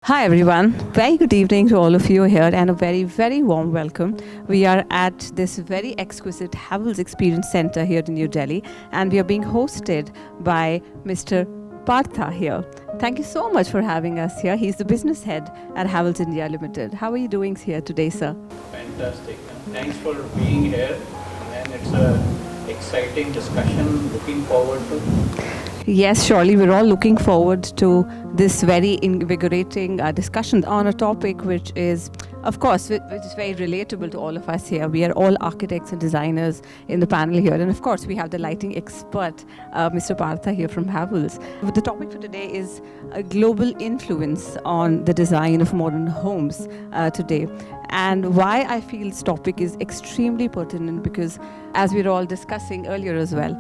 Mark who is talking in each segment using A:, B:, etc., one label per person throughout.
A: Hi everyone, very good evening to all of you here and a very, very warm welcome. We are at this very exquisite Havells Experience Centre here in New Delhi and we are being hosted by Mr. Partha here. Thank you so much for having us here. He's the business head at Havells India Limited. How are you doing here today, sir?
B: Fantastic. Thanks for being here. And it's an exciting discussion. Looking forward to.
A: Yes, surely. We're all looking forward to this very invigorating discussion on a topic which is, of course, which is very relatable to all of us here. We are all architects and designers in the panel here. And of course, we have the lighting expert, Mr. Partha here from Havells. But the topic for today is a global influence on the design of modern homes today. And why I feel this topic is extremely pertinent because, as we were all discussing earlier as well,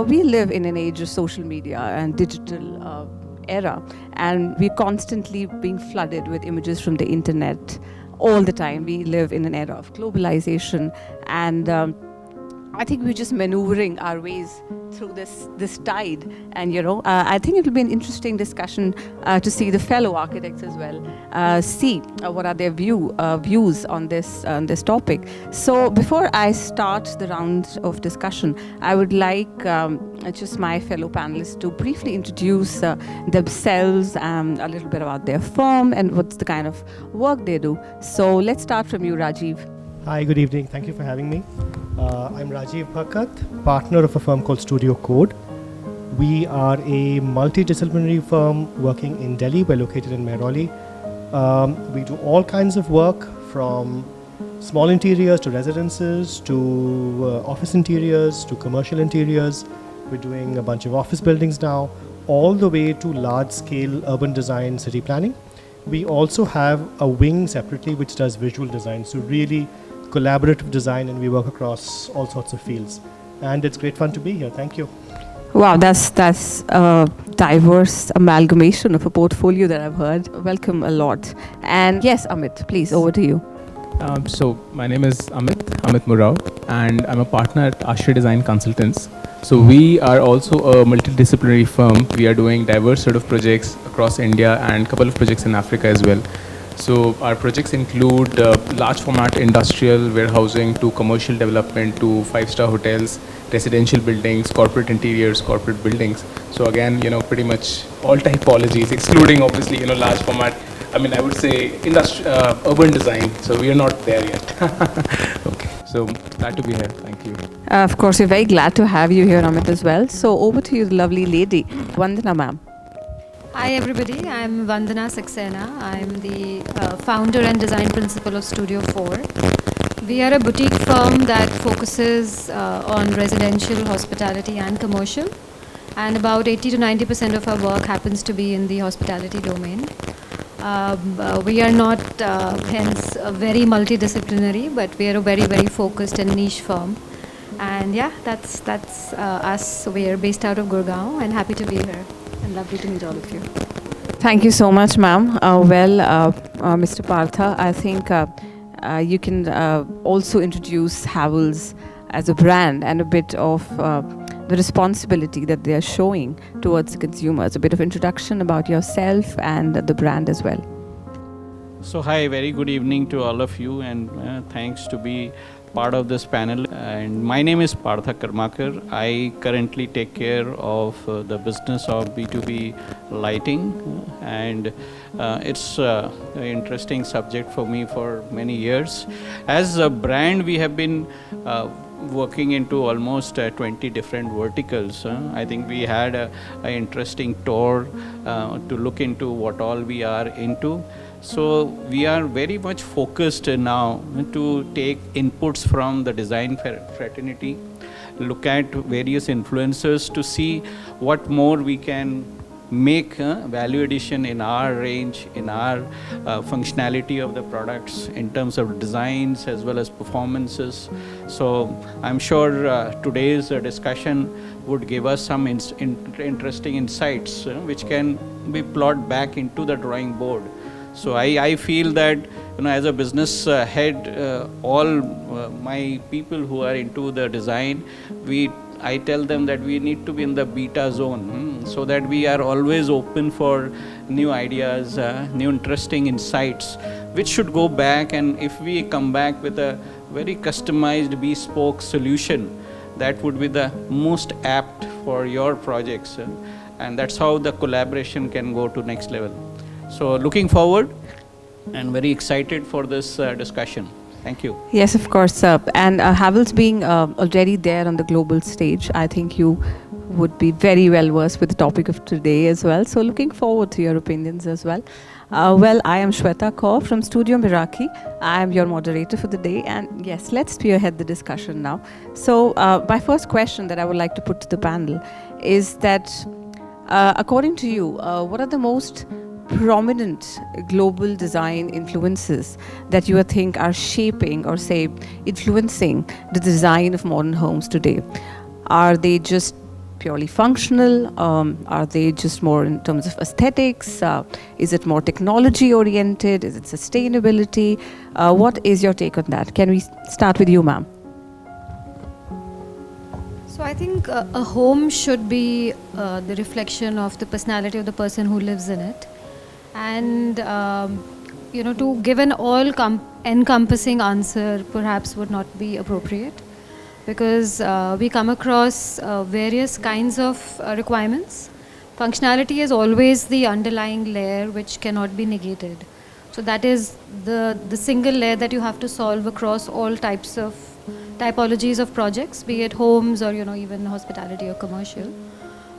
A: we live in an age of social media and digital era, and we're constantly being flooded with images from the internet all the time. We live in an era of globalization, and I think we're just maneuvering our ways through this tide, and I think it will be an interesting discussion to see the fellow architects as well, see what are their views on this topic. So before I start the round of discussion, I would like just my fellow panelists to briefly introduce themselves, a little bit about their firm and what's the kind of work they do. So let's start from you, Rajiv.
C: Hi, good evening. Thank you for having me. I'm Rajiv Bhakat, partner of a firm called Decode. We are a multidisciplinary firm working in Delhi. We're located in Mehrauli. We do all kinds of work from small interiors to residences to office interiors to commercial interiors. We're doing a bunch of office buildings now, all the way to large-scale urban design, city planning. We also have a wing separately which does visual design, so really collaborative design, and we work across all sorts of fields. And it's great fun to be here. Thank you.
A: Wow, that's a diverse amalgamation of a portfolio that I've heard. Welcome a lot. And yes, Amit, please, over to you.
D: So my name is Amit Murao, and I'm a partner at Ashray Design Consultants. So we are also a multidisciplinary firm. We are doing diverse sort of projects across India and a couple of projects in Africa as well. So our projects include large format industrial warehousing to commercial development to 5-star hotels, residential buildings, corporate interiors, corporate buildings. So again, pretty much all typologies, excluding obviously, large format. I mean, I would say urban design. So we are not there yet. Okay. So glad to be here. Thank you.
A: Of course, we're very glad to have you here, Amit, as well. So over to you, lovely lady, Vandana ma'am.
E: Hi everybody, I'm Vandana Saxena. I'm the founder and design principal of Studio 4. We are a boutique firm that focuses on residential, hospitality and commercial. And about 80 to 90% of our work happens to be in the hospitality domain. We are not hence very multidisciplinary, but we are a very, very focused and niche firm. And yeah, that's us. We are based out of Gurgaon and happy to be here. And lovely to meet all of you.
A: Thank you so much, ma'am. Mr. Partha, I think you can also introduce Havells as a brand and a bit of the responsibility that they are showing towards the consumers. A bit of introduction about yourself and the brand as well.
B: So hi, very good evening to all of you, and thanks to be part of this panel. And my name is Partha Karmakar. I currently take care of the business of B2B lighting, and it's an interesting subject for me for many years. As a brand, we have been working into almost 20 different verticals. I think we had an interesting tour to look into what all we are into. So we are very much focused now to take inputs from the design fraternity, look at various influencers to see what more we can make value addition in our range, in our functionality of the products in terms of designs as well as performances. So I'm sure today's discussion would give us some interesting insights which can be plotted back into the drawing board. So I feel that as a business head, all my people who are into the design, I tell them that we need to be in the beta zone, so that we are always open for new ideas, new interesting insights, which should go back, and if we come back with a very customized bespoke solution, that would be the most apt for your projects, and that's how the collaboration can go to next level. So looking forward and very excited for this discussion. Thank you.
A: Yes, of course. And Havells being already there on the global stage, I think you would be very well versed with the topic of today as well. So looking forward to your opinions as well. Well, I am Shweta Kaw from Studio Miraki. I am your moderator for the day. And yes, let's spearhead the discussion now. So my first question that I would like to put to the panel is that according to you, what are the most prominent global design influences that you think are shaping or say influencing the design of modern homes today? Are they just purely functional? Are they just more in terms of aesthetics? Is it more technology oriented? Is it sustainability? What is your take on that? Can we start with you, ma'am?
E: So I think a home should be the reflection of the personality of the person who lives in it. And, to give an all-encompassing answer perhaps would not be appropriate, because we come across various kinds of requirements. Functionality is always the underlying layer which cannot be negated. So that is the single layer that you have to solve across all types of typologies of projects, be it homes or, even hospitality or commercial.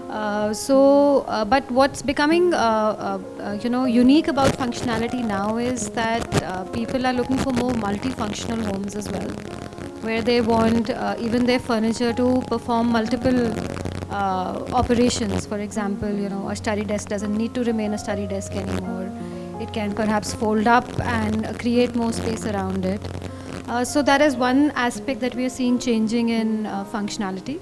E: But what's becoming, unique about functionality now is that people are looking for more multifunctional homes as well, where they want even their furniture to perform multiple operations. For example, a study desk doesn't need to remain a study desk anymore. It can perhaps fold up and create more space around it. So that is one aspect that we are seeing changing in functionality.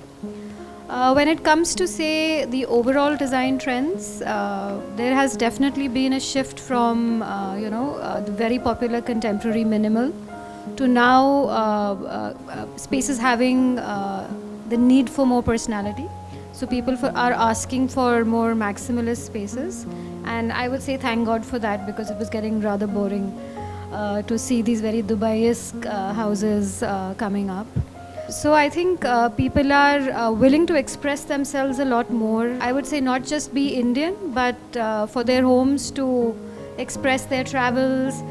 E: When it comes to, say, the overall design trends, there has definitely been a shift from, the very popular contemporary minimal to now spaces having the need for more personality. So people are asking for more maximalist spaces. And I would say thank God for that, because it was getting rather boring to see these very Dubai-esque houses coming up. So I think people are willing to express themselves a lot more. I would say not just be Indian, but for their homes to express their travels,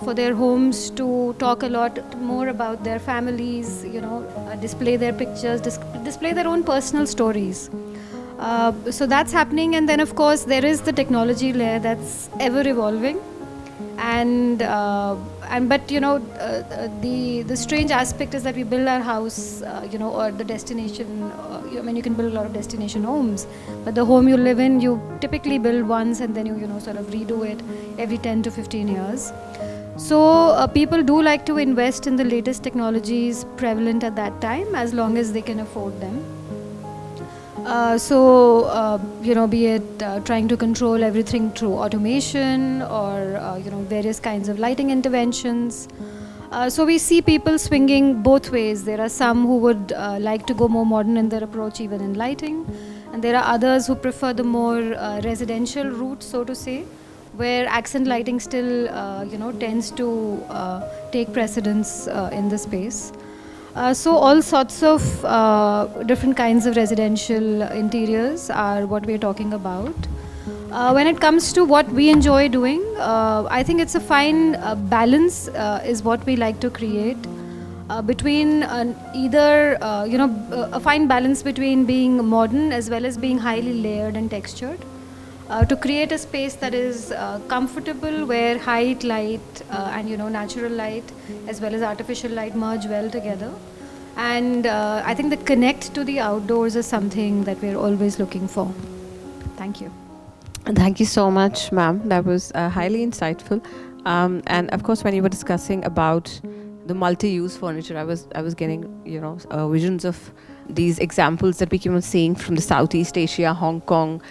E: for their homes to talk a lot more about their families, display their pictures, display their own personal stories. So that's happening, and then of course there is the technology layer that's ever evolving. But the strange aspect is that we build our house, or the destination. You can build a lot of destination homes, but the home you live in, you typically build once and then you sort of redo it every 10 to 15 years. So people do like to invest in the latest technologies prevalent at that time, as long as they can afford them. Be it trying to control everything through automation or, various kinds of lighting interventions. So we see people swinging both ways. There are some who would like to go more modern in their approach, even in lighting. And there are others who prefer the more residential route, so to say, where accent lighting still, tends to take precedence in the space. So all sorts of different kinds of residential interiors are what we're talking about. When it comes to what we enjoy doing, I think it's a fine balance is what we like to create between a fine balance between being modern as well as being highly layered and textured. To create a space that is comfortable, where height, light, and natural light as well as artificial light merge well together. And I think the connect to the outdoors is something that we're always looking for. Thank you.
A: Thank you so much, ma'am. That was highly insightful. And of course, when you were discussing about the multi-use furniture, I was getting visions of these examples that we keep on seeing from the Southeast Asia, Hong Kong,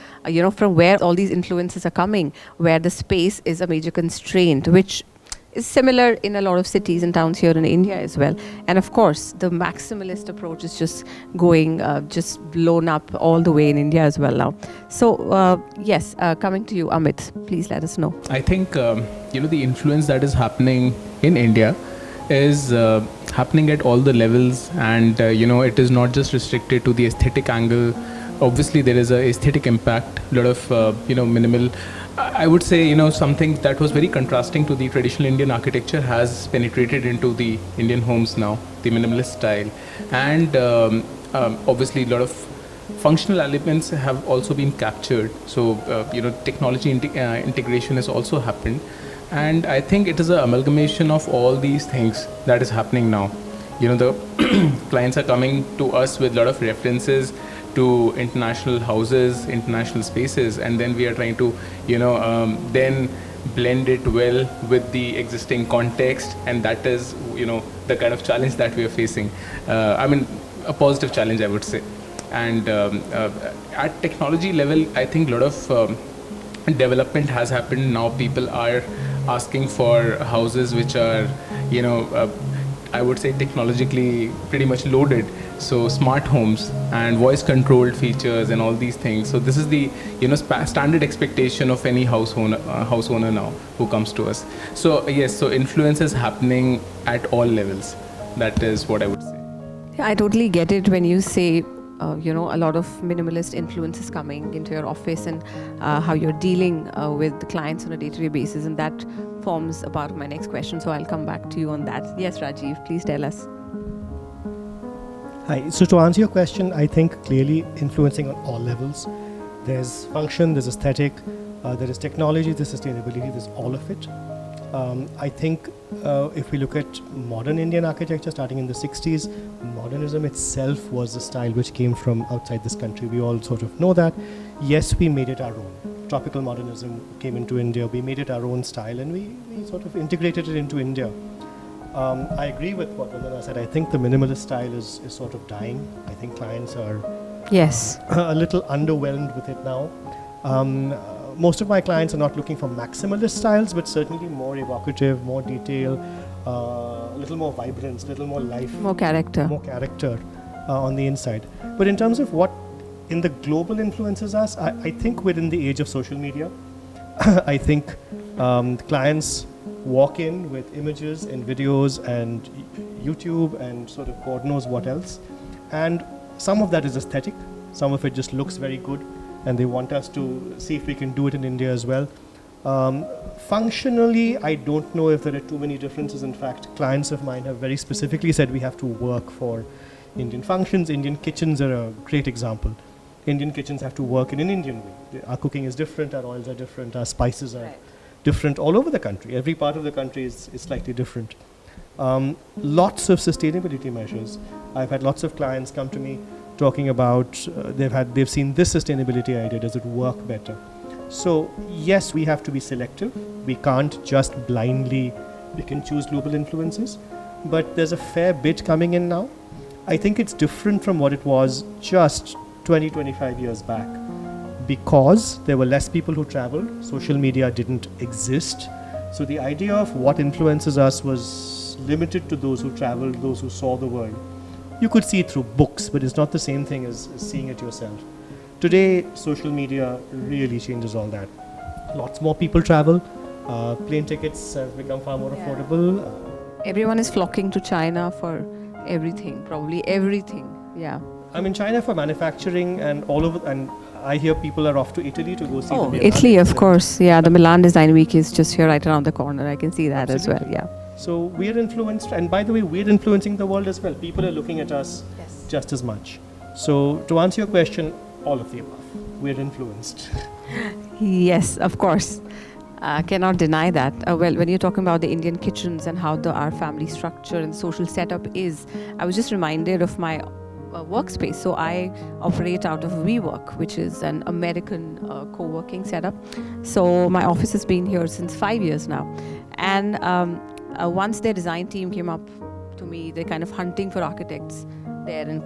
A: from where all these influences are coming, where the space is a major constraint, which is similar in a lot of cities and towns here in India as well. And of course, the maximalist approach is just going, just blown up all the way in India as well now. So yes, coming to you, Amit, please let us know.
D: I think, the influence that is happening in India is happening at all the levels, and it is not just restricted to the aesthetic angle. Obviously there is a aesthetic impact, a lot of minimal, I would say, something that was very contrasting to the traditional Indian architecture has penetrated into the Indian homes now, the minimalist style. And obviously a lot of functional elements have also been captured. So technology integration has also happened. And I think it is an amalgamation of all these things that is happening now. The clients are coming to us with a lot of references to international houses, international spaces, and then we are trying to, then blend it well with the existing context, and that is, the kind of challenge that we are facing. A positive challenge, I would say. And at technology level, I think a lot of development has happened. Now people are asking for houses which are, I would say technologically pretty much loaded. So smart homes and voice controlled features and all these things. So this is the standard expectation of any house owner now who comes to us. So yes, so influence is happening at all levels. That is what I would say.
A: Yeah, I totally get it when you say a lot of minimalist influences coming into your office, and how you're dealing with the clients on a day-to-day basis, and that forms a part of my next question, so I'll come back to you on that. Yes, Rajiv, please tell us.
C: Hi. So to answer your question, I think clearly influencing on all levels. There's function, there's aesthetic, there is technology, there's sustainability, there's all of it. I think if we look at modern Indian architecture starting in the 60s, modernism itself was a style which came from outside this country. We all sort of know that. Yes, we made it our own. Tropical modernism came into India, we made it our own style, and we sort of integrated it into India. I agree with what Vandana said. I think the minimalist style is sort of dying. I think clients are a little underwhelmed with it now. Most of my clients are not looking for maximalist styles, but certainly more evocative, more detail, a little more vibrance, a little more life.
A: More character
C: on the inside. But in terms of what in the global influences us, I think we're in the age of social media. I think clients walk in with images and videos and YouTube and sort of God knows what else. And some of that is aesthetic. Some of it just looks very good, and they want us to see if we can do it in India as well. Functionally, I don't know if there are too many differences. In fact, clients of mine have very specifically said we have to work for Indian functions. Indian kitchens are a great example. Indian kitchens have to work in an Indian way. Our cooking is different, our oils are different, our spices are different all over the country. Every part of the country is slightly different. Lots of sustainability measures. I've had lots of clients come to me talking about they've seen this sustainability idea, does it work better? So yes, we have to be selective. We can't just blindly pick and choose global influences, but there's a fair bit coming in now. I think it's different from what it was just 20-25 years back, because there were less people who traveled, social media didn't exist. So the idea of what influences us was limited to those who traveled, those who saw the world. You could see it through books, but it's not the same thing as seeing it yourself. Today, social media really changes all that. Lots more people travel. Plane tickets have become far more affordable.
A: Everyone is flocking to China for everything, probably everything. Yeah.
C: I'm in China for manufacturing and all over, and I hear people are off to Italy to go see the Milan
A: Italy, of
C: exhibit.
A: course. Yeah, the Milan Design Week is just here right around the corner. I can see that
C: Absolutely.
A: as well. Yeah.
C: So we're influenced, and by the way, we're influencing the world as well. People are looking at us just as much. So to answer your question, all of the above. We're influenced.
A: Yes, of course. Cannot deny that. Well, when you're talking about the Indian kitchens and how our family structure and social setup is, I was just reminded of my workspace. So I operate out of WeWork, which is an American co-working setup. So my office has been here since 5 years now. And once their design team came up to me, they're kind of hunting for architects there and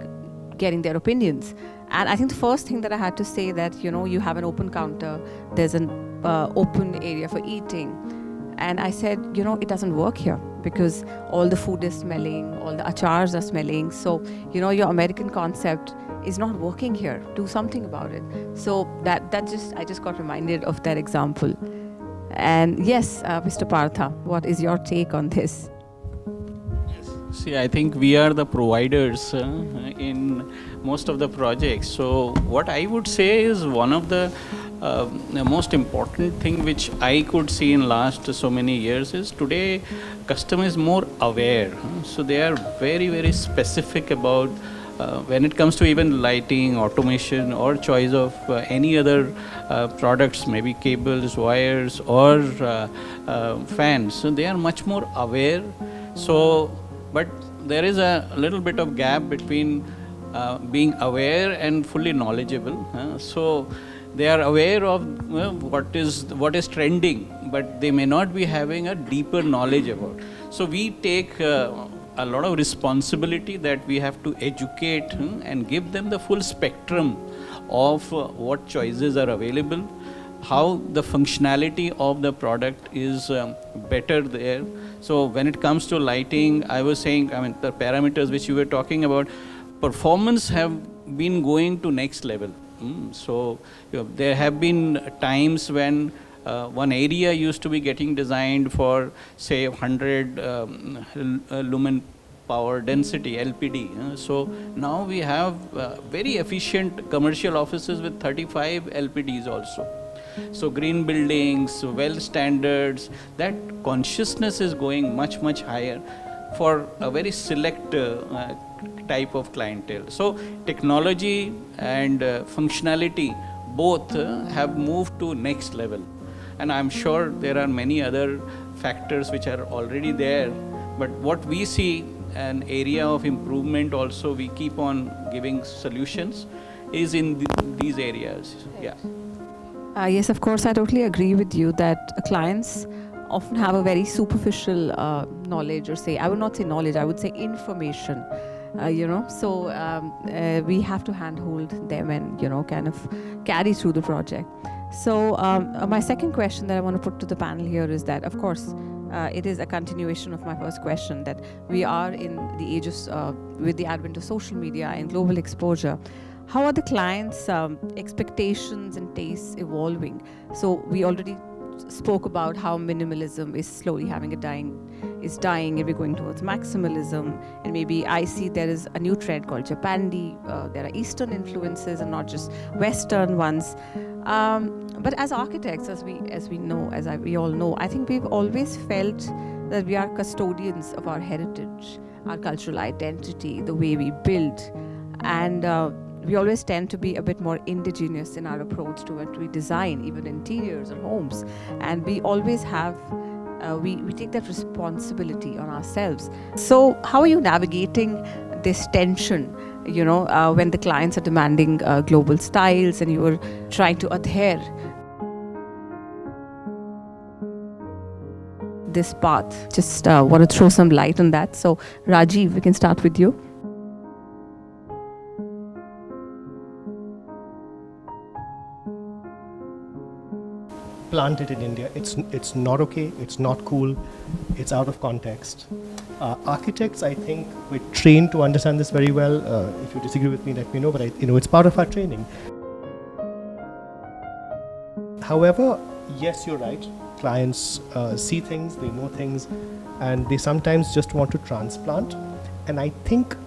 A: getting their opinions. And I think the first thing that I had to say that, you have an open counter, there's an open area for eating. And I said, it doesn't work here because all the food is smelling, all the achars are smelling. So, your American concept is not working here. Do something about it. So I just got reminded of that example. And yes, Mr. Partha, what is your take on this?
B: See, I think we are the providers in most of the projects. So what I would say is one of the most important thing which I could see in last so many years is today customer is more aware. So they are very, very specific about when it comes to even lighting, automation, or choice of any other products, maybe cables, wires, or fans. So they are much more aware. So, but there is a little bit of gap between being aware and fully knowledgeable. So they are aware of what is trending, but they may not be having a deeper knowledge about. So we take a lot of responsibility that we have to educate and give them the full spectrum of what choices are available, how the functionality of the product is better there. So when it comes to lighting, I was saying, the parameters which you were talking about, performance have been going to next level. So there have been times when one area used to be getting designed for, say, 100 lumen power density, LPD. So now we have very efficient commercial offices with 35 LPDs also. So green buildings, well standards, that consciousness is going much, much higher for a very select type of clientele. So technology and functionality both have moved to next level. And I'm sure there are many other factors which are already there. But what we see, an area of improvement also, we keep on giving solutions, is in these areas. Yeah.
A: Yes, of course, I totally agree with you that clients often have a very superficial knowledge, or I would not say knowledge, I would say information. So we have to handhold them and kind of carry through the project. So my second question that I want to put to the panel here is that, of course, it is a continuation of my first question, that we are in the age of with the advent of social media and global exposure. How are the clients' expectations and tastes evolving? So we already spoke about how minimalism is slowly having dying, and we're going towards maximalism. And maybe I see there is a new trend called Japandi. There are Eastern influences and not just Western ones. But as architects, as we all know, I think we've always felt that we are custodians of our heritage, our cultural identity, the way we build, and we always tend to be a bit more indigenous in our approach to what we design, even interiors or homes. And we always have, we take that responsibility on ourselves. So how are you navigating this tension, when the clients are demanding global styles and you are trying to adhere this path? Just want to throw some light on that. So Rajiv, we can start with you.
C: Planted in India, it's not okay, it's not cool, it's out of context. Architects, I think, we're trained to understand this very well. If you disagree with me, let me know, but it's part of our training. However, yes, you're right. Clients see things, they know things, and they sometimes just want to transplant. And I think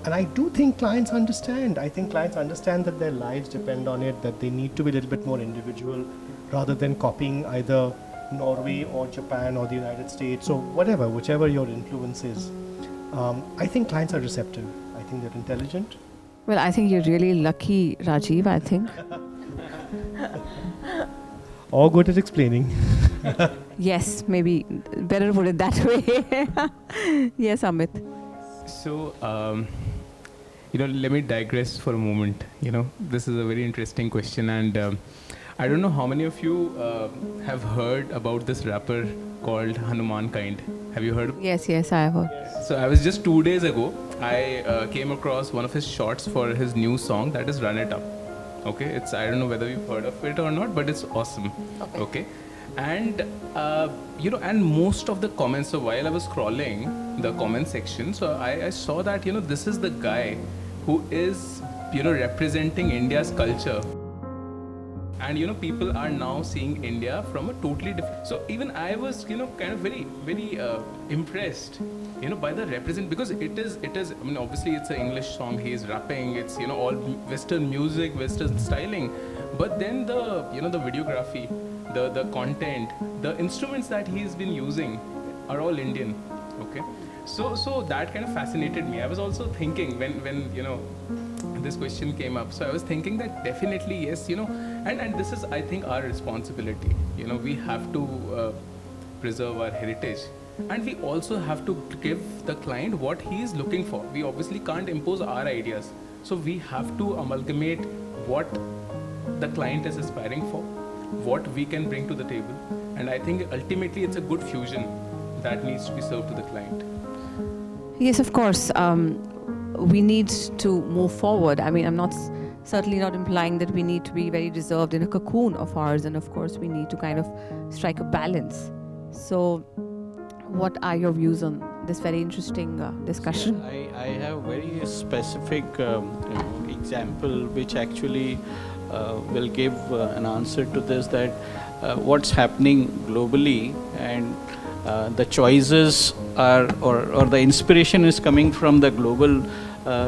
C: And I do think clients understand. I think clients understand that their lives depend on it, that they need to be a little bit more individual rather than copying either Norway or Japan or the United States or whichever your influence is. I think clients are receptive. I think they're intelligent.
A: Well, I think you're really lucky, Rajiv, I think.
C: Or good at explaining.
A: Yes, maybe better put it that way. Yes, Amit.
D: So, let me digress for a moment. This is a very interesting question, and I don't know how many of you have heard about this rapper called Hanuman Kind. Have you heard?
A: Yes, I have heard.
D: So I was just 2 days ago, I came across one of his shorts for his new song, that is Run It Up. Okay, it's, I don't know whether you've heard of it or not, but it's awesome. Okay. And and most of the comments, so while I was scrolling the comment section, so I saw that this is the guy who is representing India's culture. And people are now seeing India from a totally different. So even I was kind of very impressed by the because it is I mean, obviously it's an English song, he is rapping, it's all Western music, Western styling, but then the the videography, the content, the instruments that he's been using are all Indian. Okay, so that kind of fascinated me. I was also thinking when this question came up, so I was thinking that definitely yes, and this is, I think, our responsibility. We have to preserve our heritage, and we also have to give the client what he is looking for. We obviously can't impose our ideas, so we have to amalgamate what the client is aspiring for, what we can bring to the table, and I think ultimately it's a good fusion that needs to be served to the client.
A: Yes, of course. We need to move forward. I mean, I'm certainly not implying that we need to be very reserved in a cocoon of ours, and of course we need to kind of strike a balance. So what are your views on this very interesting discussion?
B: I have very specific example which actually will give an answer to this, that what's happening globally, and the choices are or the inspiration is coming from the global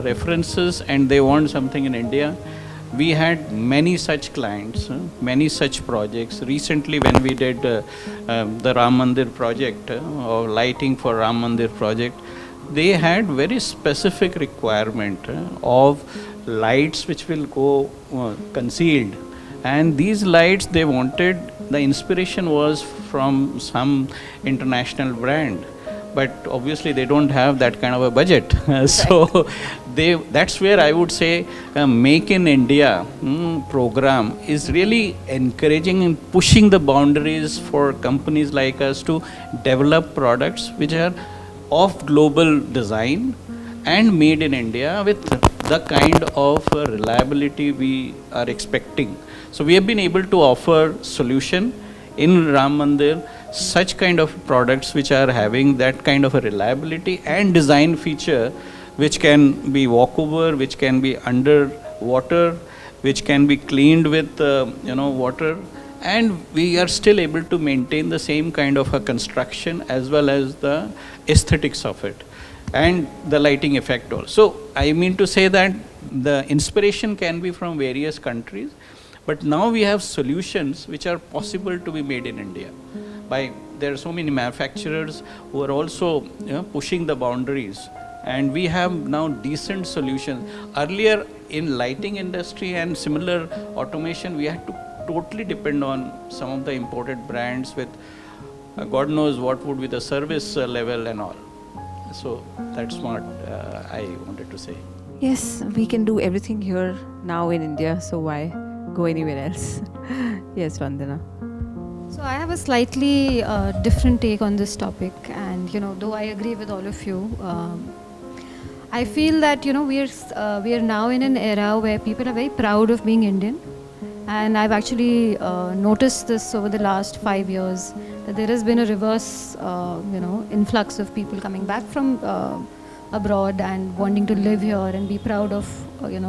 B: references, and they want something in India. We had many such clients, many such projects. Recently when we did the Ram Mandir project, or lighting for Ram Mandir project, they had very specific requirement of lights which will go concealed, and these lights they wanted, the inspiration was from some international brand, but obviously they don't have that kind of a budget. So that's where I would say Make in India program is really encouraging and pushing the boundaries for companies like us to develop products which are of global design and made in India with the kind of reliability we are expecting. So we have been able to offer solution in Ram Mandir, such kind of products which are having that kind of a reliability and design feature, which can be walkover, which can be under water, which can be cleaned with water, and we are still able to maintain the same kind of a construction as well as the aesthetics of it and the lighting effect also. I mean to say that the inspiration can be from various countries, but now we have solutions which are possible to be made in India. There are so many manufacturers who are also pushing the boundaries, and we have now decent solutions. Earlier in lighting industry and similar automation, we had to totally depend on some of the imported brands with God knows what would be the service level and all. So that's what I wanted to say.
A: Yes, we can do everything here now in India, so why go anywhere else? Yes, Vandana.
E: So I have a slightly different take on this topic, and though I agree with all of you, I feel that we are now in an era where people are very proud of being Indian, and I've actually noticed this over the last 5 years, that there has been a reverse influx of people coming back from abroad and wanting to live here and be proud of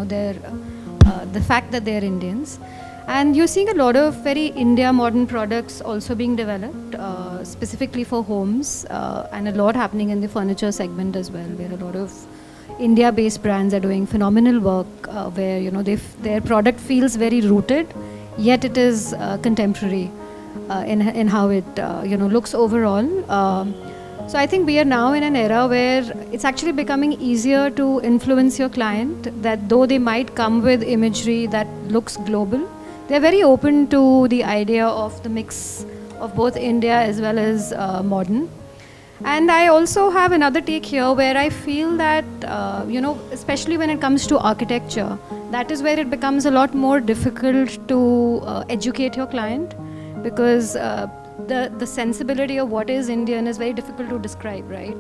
E: their the fact that they're Indians. And you're seeing a lot of very India modern products also being developed, specifically for homes, and a lot happening in the furniture segment as well, where a lot of India-based brands are doing phenomenal work, where their product feels very rooted, yet it is contemporary in how it looks overall. So I think we are now in an era where it's actually becoming easier to influence your client, that though they might come with imagery that looks global, they're very open to the idea of the mix of both India as well as modern. And I also have another take here where I feel that, especially when it comes to architecture, that is where it becomes a lot more difficult to educate your client, because the sensibility of what is Indian is very difficult to describe, right?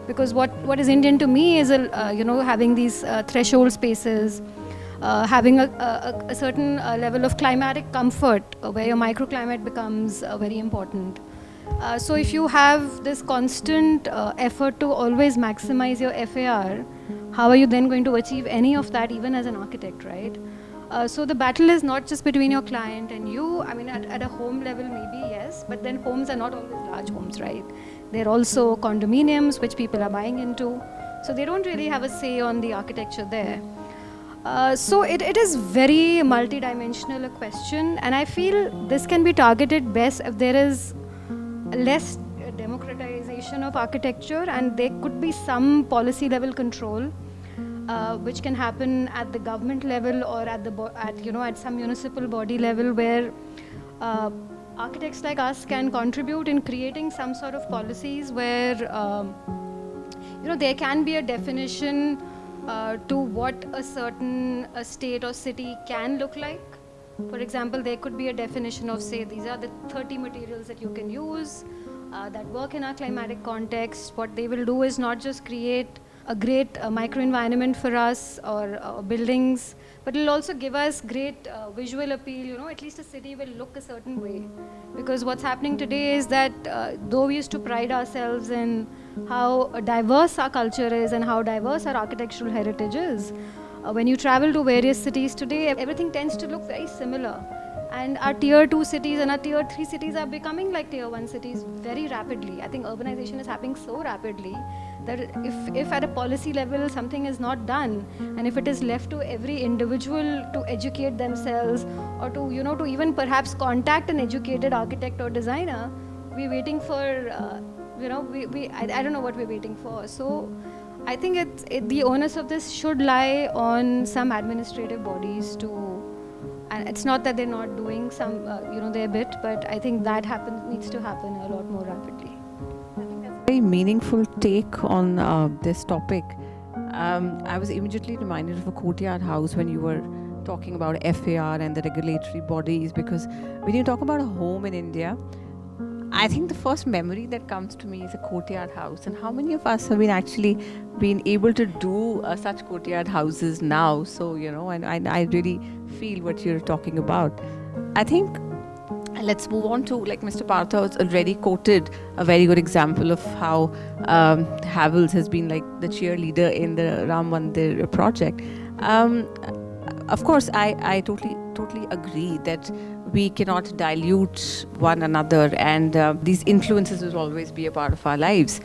E: Because what is Indian to me is, having these threshold spaces, having a certain level of climatic comfort where your microclimate becomes very important. So if you have this constant effort to always maximize your FAR, how are you then going to achieve any of that even as an architect, right? So the battle is not just between your client and you. I mean, at a home level, maybe yes, but then homes are not always large homes, right? They're also condominiums which people are buying into. So they don't really have a say on the architecture there. So it is very multidimensional a question, and I feel this can be targeted best if there is less democratization of architecture, and there could be some policy level control which can happen at the government level or at some municipal body level, where architects like us can contribute in creating some sort of policies where there can be a definition to what a certain state or city can look like. For example, there could be a definition of, say, these are the 30 materials that you can use that work in our climatic context. What they will do is not just create a great microenvironment for us or buildings, but it will also give us great visual appeal. At least a city will look a certain way. Because what's happening today is that though we used to pride ourselves in how diverse our culture is and how diverse our architectural heritage is, when you travel to various cities today, everything tends to look very similar. And our tier 2 cities and our tier 3 cities are becoming like tier 1 cities very rapidly. I think urbanization is happening so rapidly that if at a policy level something is not done, and if it is left to every individual to educate themselves, or to even perhaps contact an educated architect or designer, we're waiting for, I don't know what we're waiting for. So I think the onus of this should lie on some administrative bodies and it's not that they're not doing their bit, but I think that needs to happen a lot more rapidly.
A: I think that's a very meaningful take on this topic. I was immediately reminded of a courtyard house when you were talking about FAR and the regulatory bodies, because when you talk about a home in India, I think the first memory that comes to me is a courtyard house. And how many of us have been able to do such courtyard houses now? So, and I really feel what you're talking about. I think let's move on to, like Mr. Partha has already quoted a very good example of how Havells has been like the cheerleader in the Ram Mandir project. Of course, I totally agree that we cannot dilute one another, and these influences will always be a part of our lives.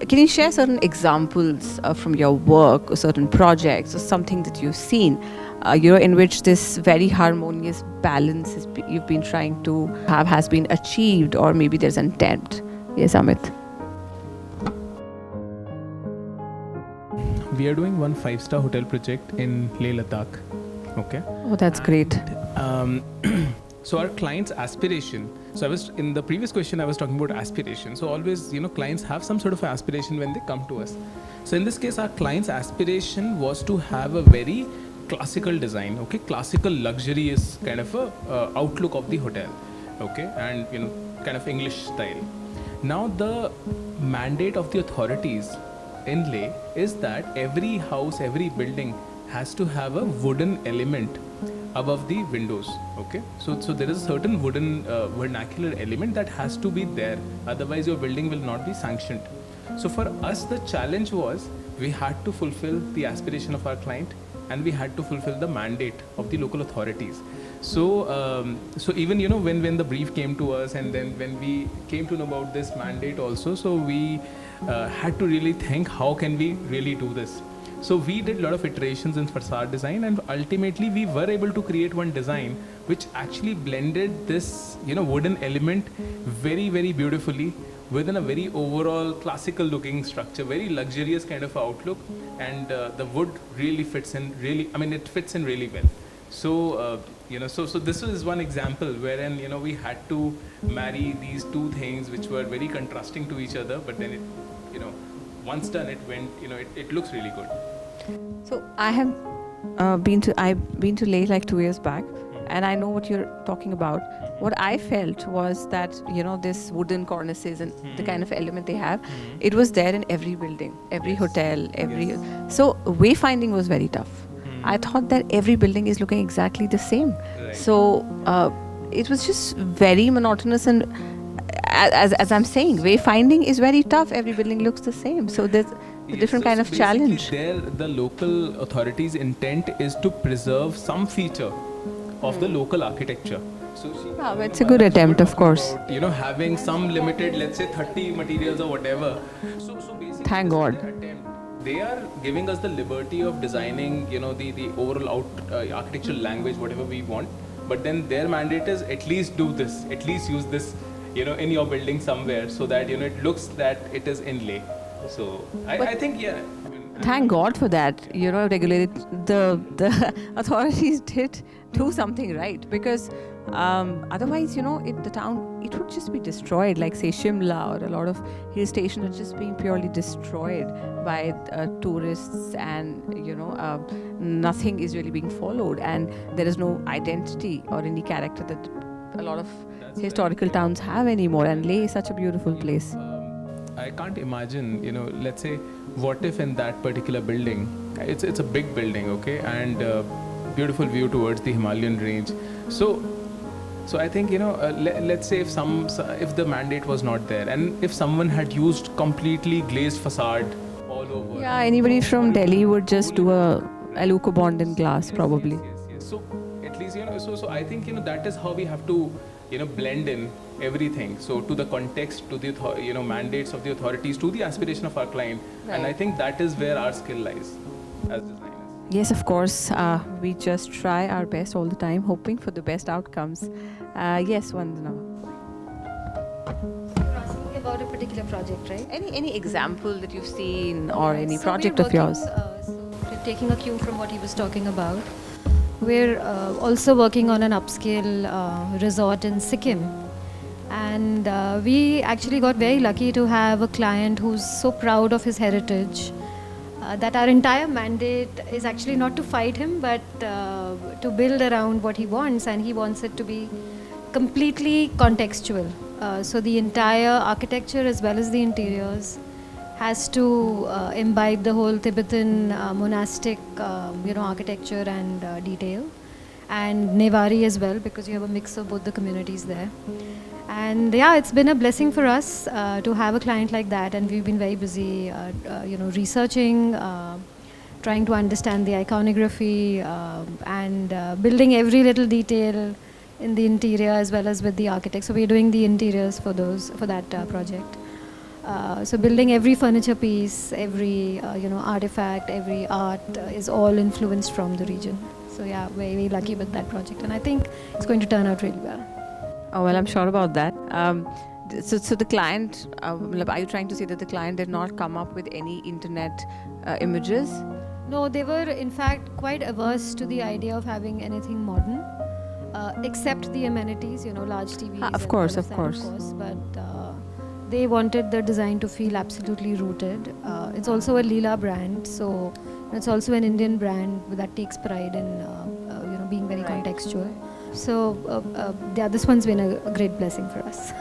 A: Can you share certain examples from your work or certain projects or something that you've seen, in which this very harmonious balance you've been trying to have has been achieved, or maybe there's an attempt? Yes, Amit.
D: We are doing one 5-star hotel project in Leh Ladakh. Okay.
A: Oh, that's great.
D: So our client's aspiration. So in the previous question I was talking about aspiration. So always, clients have some sort of aspiration when they come to us. So in this case, our client's aspiration was to have a very classical design. Okay, classical luxurious kind of a outlook of the hotel. Okay, and kind of English style. Now the mandate of the authorities in Leh is that every house, every building has to have a wooden element above the windows. Okay, so there is a certain wooden vernacular element that has to be there, otherwise your building will not be sanctioned. So for us the challenge was we had to fulfill the aspiration of our client, and we had to fulfill the mandate of the local authorities. So even when the brief came to us, and then when we came to know about this mandate also, so we had to really think, how can we really do this? So we did a lot of iterations in facade design, and ultimately we were able to create one design which actually blended this wooden element very, very beautifully within a very overall classical looking structure, very luxurious kind of outlook, and the wood really fits in really, it fits in really well. So, so this is one example wherein, we had to marry these two things which were very contrasting to each other, but then it, once done, it went, it looks really good.
A: So I have I've been to Leh like 2 years back, and I know what you're talking about. What I felt was that, this wooden cornices and the kind of element they have, it was there in every building, every hotel, so wayfinding was very tough. I thought that every building is looking exactly the same.
D: Right.
A: So it was just very monotonous, and as I'm saying, wayfinding is very tough. Every building looks the same. So there's a different kind of challenge.
D: There, the local authorities' intent is to preserve some feature of the local architecture. So
A: it's a good attempt, of course.
D: About, having some limited, let's say 30 materials or whatever. So basically,
A: Thank God.
D: They are giving us the liberty of designing, the overall architectural language, whatever we want. But then their mandate is at least do this, at least use this, in your building somewhere, so that it looks that it is inlay. So I think, yeah.
A: Thank God for that. Regulated the authorities did do something right, because otherwise, the town, it would just be destroyed. Like say Shimla or a lot of hill stations are just being purely destroyed by tourists, and nothing is really being followed, and there is no identity or any character that a lot of historical towns have anymore. And Leh is such a beautiful place.
D: I can't imagine, let's say, what if in that particular building, it's a big building, okay, and beautiful view towards the Himalayan range. So I think, let's say if the mandate was not there, and if someone had used completely glazed facade all over.
A: Yeah, anybody from Delhi would just do a Aluco bond in glass, probably.
D: Yes. So at least, so I think, that is how we have to, blend in everything. So to the context, to the, mandates of the authorities, to the aspiration of our client.
A: Right.
D: And I think that is where our skill lies as designers.
A: Yes, of course. We just try our best all the time, hoping for the best outcomes. Yes, Vandana.
E: You're asking about a particular project, right?
A: Any example that you've seen, or any
E: So
A: project
E: we're
A: of yours?
E: so we're taking a cue from what he was talking about. We're also working on an upscale resort in Sikkim. And we actually got very lucky to have a client who's so proud of his heritage that our entire mandate is actually not to fight him, but to build around what he wants, and he wants it to be completely contextual. So the entire architecture as well as the interiors has to imbibe the whole Tibetan monastic architecture and detail, and Nevari as well, because you have a mix of both the communities there. And yeah, it's been a blessing for us to have a client like that, and we've been very busy researching, trying to understand the iconography, and building every little detail in the interior as well as with the architect. So we're doing the interiors for that project. So building every furniture piece, every artifact, every art is all influenced from the region. So yeah, very, very lucky with that project, and I think it's going to turn out really well.
A: Oh, well, I'm sure about that. So the client, are you trying to say that the client did not come up with any internet images?
E: No, they were in fact quite averse to the idea of having anything modern, except the amenities, large TVs.
A: Of course.
E: But they wanted the design to feel absolutely rooted. It's also a Leela brand, so it's also an Indian brand that takes pride in being very contextual. So this one's been a great blessing for us.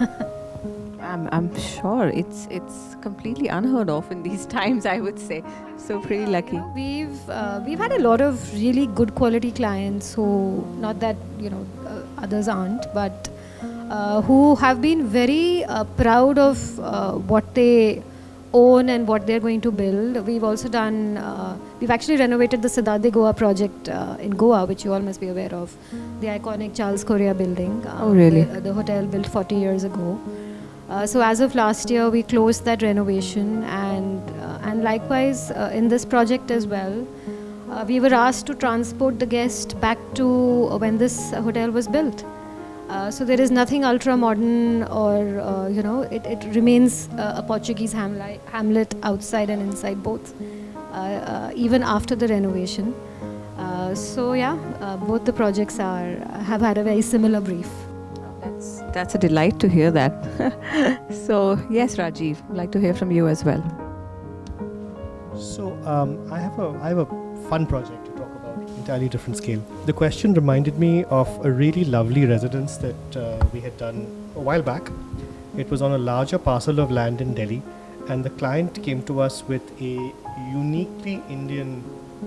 A: I'm sure it's completely unheard of in these times, I would say. So pretty lucky.
E: We've had a lot of really good quality clients who, not that others aren't, but who have been very proud of what they own and what they're going to build. We've also done, we've actually renovated the Siddharth de Goa project in Goa, which you all must be aware of, the iconic Charles Correa building.
A: Oh, really?
E: The hotel built 40 years ago. So as of last year, we closed that renovation, and likewise in this project as well, we were asked to transport the guest back to when this hotel was built. So there is nothing ultra modern, or it remains a Portuguese hamlet outside and inside both, even after the renovation. Both the projects have had a very similar brief.
A: That's a delight to hear that. So yes, Rajiv, I'd like to hear from you as well.
C: So I have a fun project to talk about, entirely different scale. The question reminded me of a really lovely residence that we had done a while back. It was on a larger parcel of land in Delhi, and the client came to us with a uniquely Indian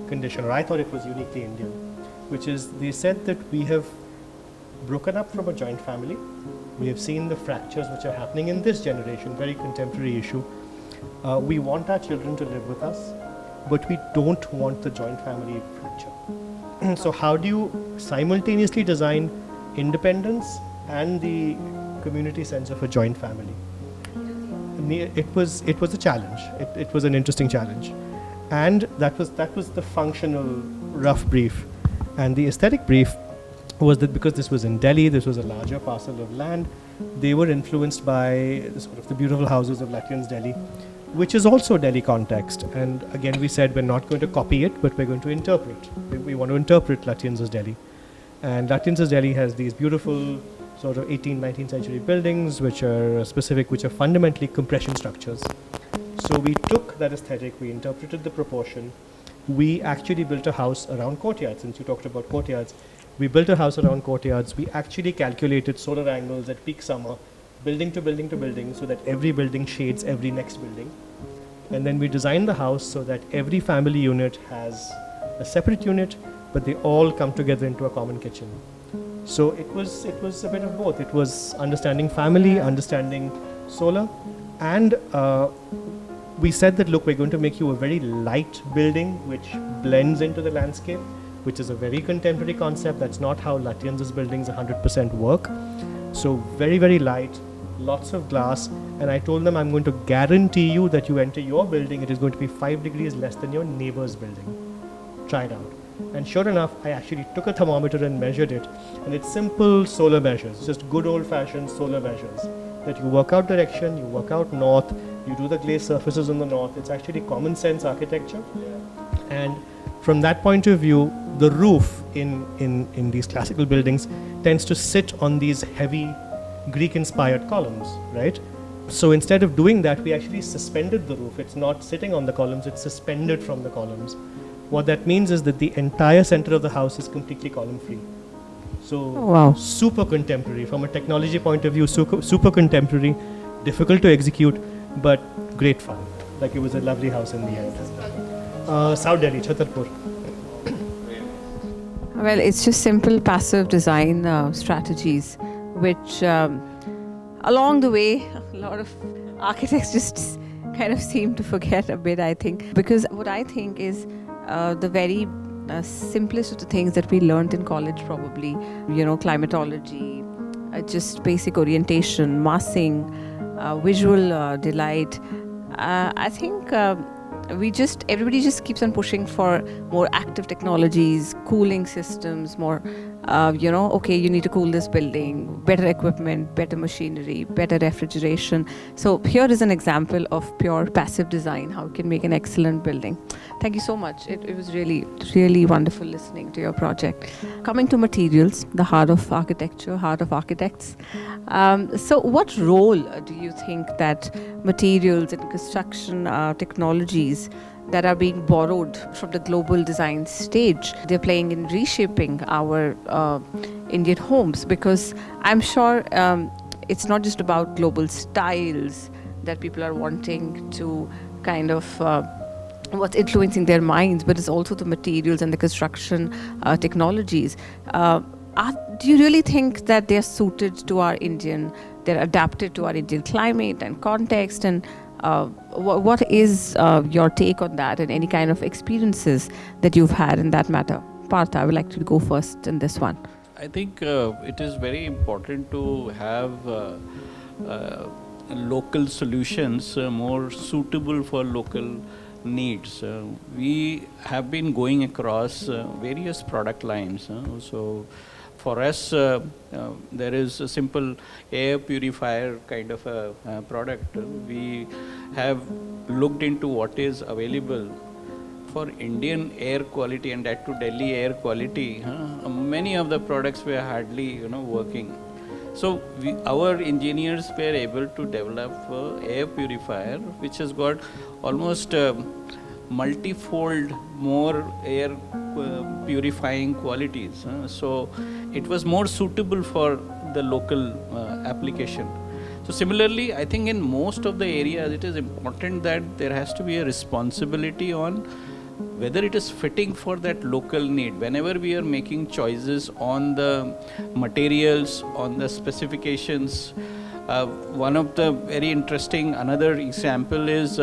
C: condition, or I thought it was uniquely Indian, which is they said that we have broken up from a joint family. We have seen the fractures which are happening in this generation, very contemporary issue. We want our children to live with us, but we don't want the joint family fracture. So how do you simultaneously design independence and the community sense of a joint family? It was a challenge. It was an interesting challenge, and that was the functional rough brief, and the aesthetic brief was that because this was in Delhi, this was a larger parcel of land. They were influenced by the beautiful houses of Lutyens Delhi, which is also Delhi context. And again, we said we're not going to copy it, but we're going to interpret. We want to interpret Lutyens as Delhi, and Lutyens as Delhi has these beautiful sort of 18th, 19th century buildings which are specific, which are fundamentally compression structures. So we took that aesthetic, we interpreted the proportion. We actually built a house around courtyards. Since you talked about courtyards, we built a house around courtyards. We actually calculated solar angles at peak summer, building to building to building, so that every building shades every next building. And then we designed the house so that every family unit has a separate unit, but they all come together into a common kitchen. So it was a bit of both. It was understanding family, understanding solar, and we said that, look, we're going to make you a very light building which blends into the landscape, which is a very contemporary concept. That's not how Lutyens' buildings 100% work. So very, very light, lots of glass, and I told them I'm going to guarantee you that you enter your building, it is going to be 5 degrees less than your neighbor's building. Try it out. And sure enough, I actually took a thermometer and measured it, and it's simple solar measures, just good old-fashioned solar measures, that you work out direction, you work out north, you do the glazed surfaces in the north. It's actually common sense architecture. And from that point of view, the roof in these classical buildings tends to sit on these heavy Greek-inspired columns, right? So instead of doing that, we actually suspended the roof. It's not sitting on the columns, it's suspended from the columns. What that means is that the entire center of the house is completely column-free. So super contemporary. From a technology point of view, super contemporary, difficult to execute, but great fun. Like, it was a lovely house in the end. South Delhi, Chhatarpur.
A: Well, it's just simple passive design strategies, which along the way, a lot of architects just kind of seem to forget a bit, I think. Because what I think is the very simplest of the things that we learned in college, probably, climatology, just basic orientation, massing, visual delight. I think everybody just keeps on pushing for more active technologies, cooling systems, more, okay, you need to cool this building, better equipment, better machinery, better refrigeration. So here is an example of pure passive design, how you can make an excellent building. Thank you so much. It was really, really wonderful listening to your project. Coming to materials, the heart of architecture, heart of architects. So what role do you think that materials and construction technologies that are being borrowed from the global design stage, they're playing in reshaping our Indian homes? Because I'm sure it's not just about global styles that people are wanting to kind of what's influencing their minds, but it's also the materials and the construction technologies. Do you really think that they're suited to they're adapted to our Indian climate and context? And what is your take on that, and any kind of experiences that you've had in that matter? Partha, I would like to go first in this one.
B: I think it is very important to have local solutions more suitable for local needs. We have been going across various product lines. So for us, there is a simple air purifier kind of a product. We have looked into what is available for Indian air quality, and that to Delhi air quality, many of the products were hardly working. So our engineers were able to develop air purifier which has got almost multifold more air purifying qualities. So it was more suitable for the local application. So similarly, I think in most of the areas it is important that there has to be a responsibility on whether it is fitting for that local need. Whenever we are making choices on the materials, on the specifications, one of the very interesting, another example is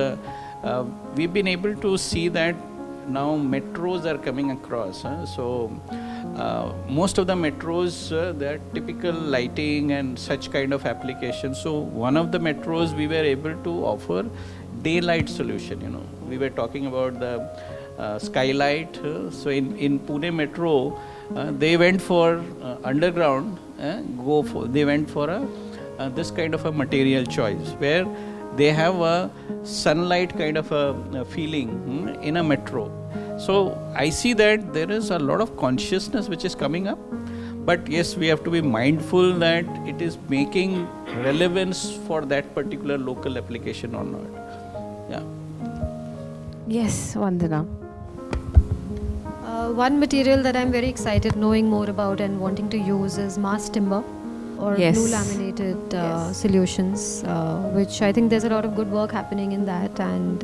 B: we've been able to see that now metros are coming across. So most of the metros, they're typical lighting and such kind of applications. So one of the metros we were able to offer daylight solution. We were talking about the skylight. So in Pune metro, they went for underground. They went for this kind of a material choice where they have a sunlight kind of a feeling in a metro. So I see that there is a lot of consciousness which is coming up, but yes, we have to be mindful that it is making relevance for that particular local application or not. Yeah.
A: Yes, Vandana.
E: One material that I'm very excited knowing more about and wanting to use is mass timber or blue laminated solutions, which I think there's a lot of good work happening in that, and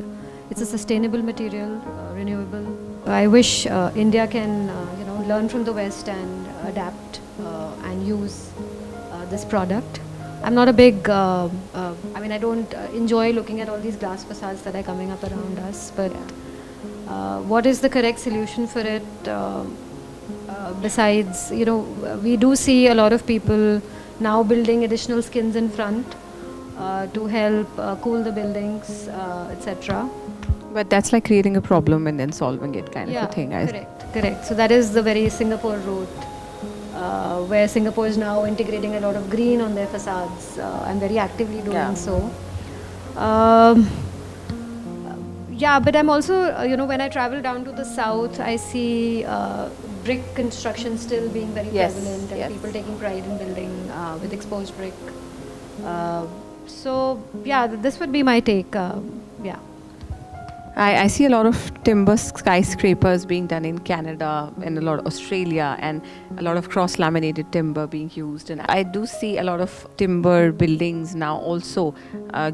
E: it's a sustainable material, renewable. I wish India can learn from the West and adapt and use this product. I'm not a big, I don't enjoy looking at all these glass facades that are coming up around us, but what is the correct solution for it? Besides, we do see a lot of people now building additional skins in front to help cool the buildings, etc.
A: But that's like creating a problem and then solving it kind of a thing.
E: Correct. So that is the very Singapore route, where Singapore is now integrating a lot of green on their facades and very actively doing so. But I'm also, when I travel down to the south, I see brick construction still being very prevalent and people taking pride in building with exposed brick. This would be my take.
A: I see a lot of timber skyscrapers being done in Canada and a lot of Australia, and a lot of cross-laminated timber being used. And I do see a lot of timber buildings now also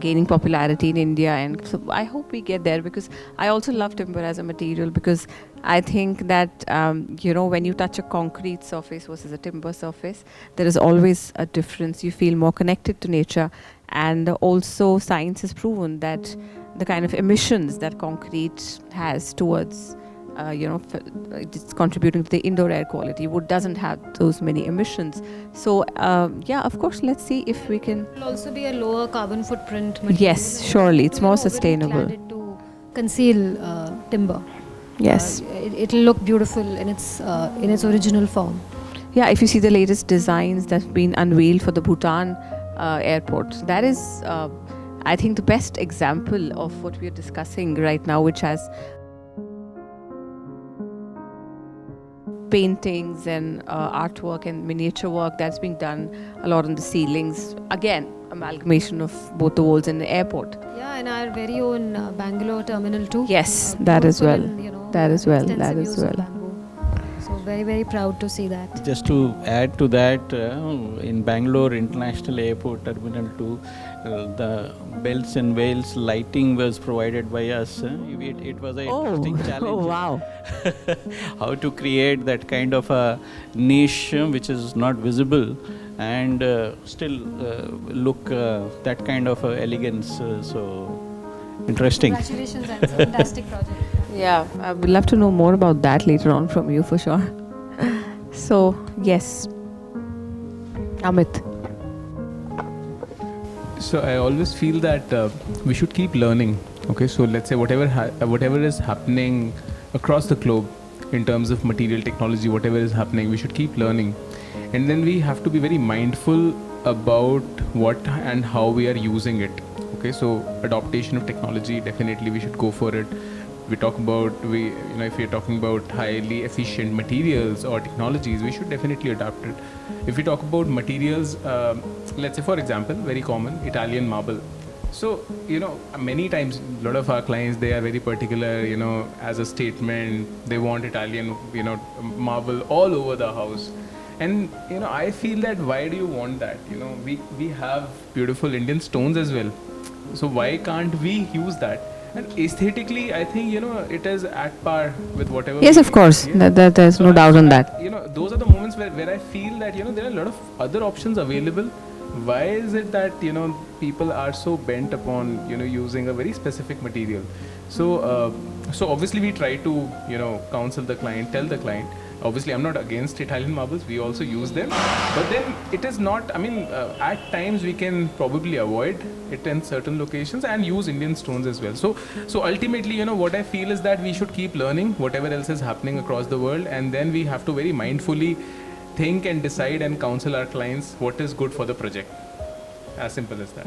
A: gaining popularity in India. And so I hope we get there, because I also love timber as a material, because I think that, when you touch a concrete surface versus a timber surface, there is always a difference. You feel more connected to nature. And also science has proven that the kind of emissions that concrete has towards, it's contributing to the indoor air quality. Wood doesn't have those many emissions. So, of course, let's see if we can.
E: It will also be a lower carbon footprint material.
A: Yes, surely. It's more sustainable.
E: To conceal timber.
A: Yes.
E: It'll look beautiful in its original form.
A: Yeah, if you see the latest designs that have been unveiled for the Bhutan airport, that is, I think, the best example of what we are discussing right now, which has paintings and artwork and miniature work that's being done a lot on the ceilings. Again, amalgamation of both the walls in the airport.
E: Yeah, and our very own Bangalore Terminal 2.
A: Yes, that as well. That as well. So
E: very, very proud to see that.
B: Just to add to that, in Bangalore International Airport Terminal 2, the bells and whales lighting was provided by us. It was an interesting challenge.
A: Oh, wow.
B: How to create that kind of a niche which is not visible and still look that kind of elegance. So interesting.
E: Congratulations, and it's a fantastic project.
A: Yeah, I would love to know more about that later on from you for sure. So, yes. Amit.
D: So I always feel that we should keep learning. Okay, so let's say whatever is happening across the globe in terms of material technology, whatever is happening, we should keep learning. And then we have to be very mindful about what and how we are using it. Okay, so adaptation of technology, definitely we should go for it. we talk about, if we're talking about highly efficient materials or technologies, we should definitely adopt it. If we talk about materials, let's say for example, very common, Italian marble. So, many times, a lot of our clients, they are very particular, as a statement, they want Italian, marble all over the house. And, I feel that why do you want that? We have beautiful Indian stones as well. So why can't we use that? And aesthetically, I think, it is at par with whatever.
A: Yes, of course. There's no doubt on that.
D: Those are the moments where I feel that, there are a lot of other options available. Why is it that, people are so bent upon, using a very specific material? So obviously we try to, counsel the client, tell the client. Obviously, I'm not against Italian marbles. We also use them. But then it is not, at times we can probably avoid it in certain locations and use Indian stones as well. So ultimately, what I feel is that we should keep learning whatever else is happening across the world. And then we have to very mindfully think and decide and counsel our clients what is good for the project. As simple as that.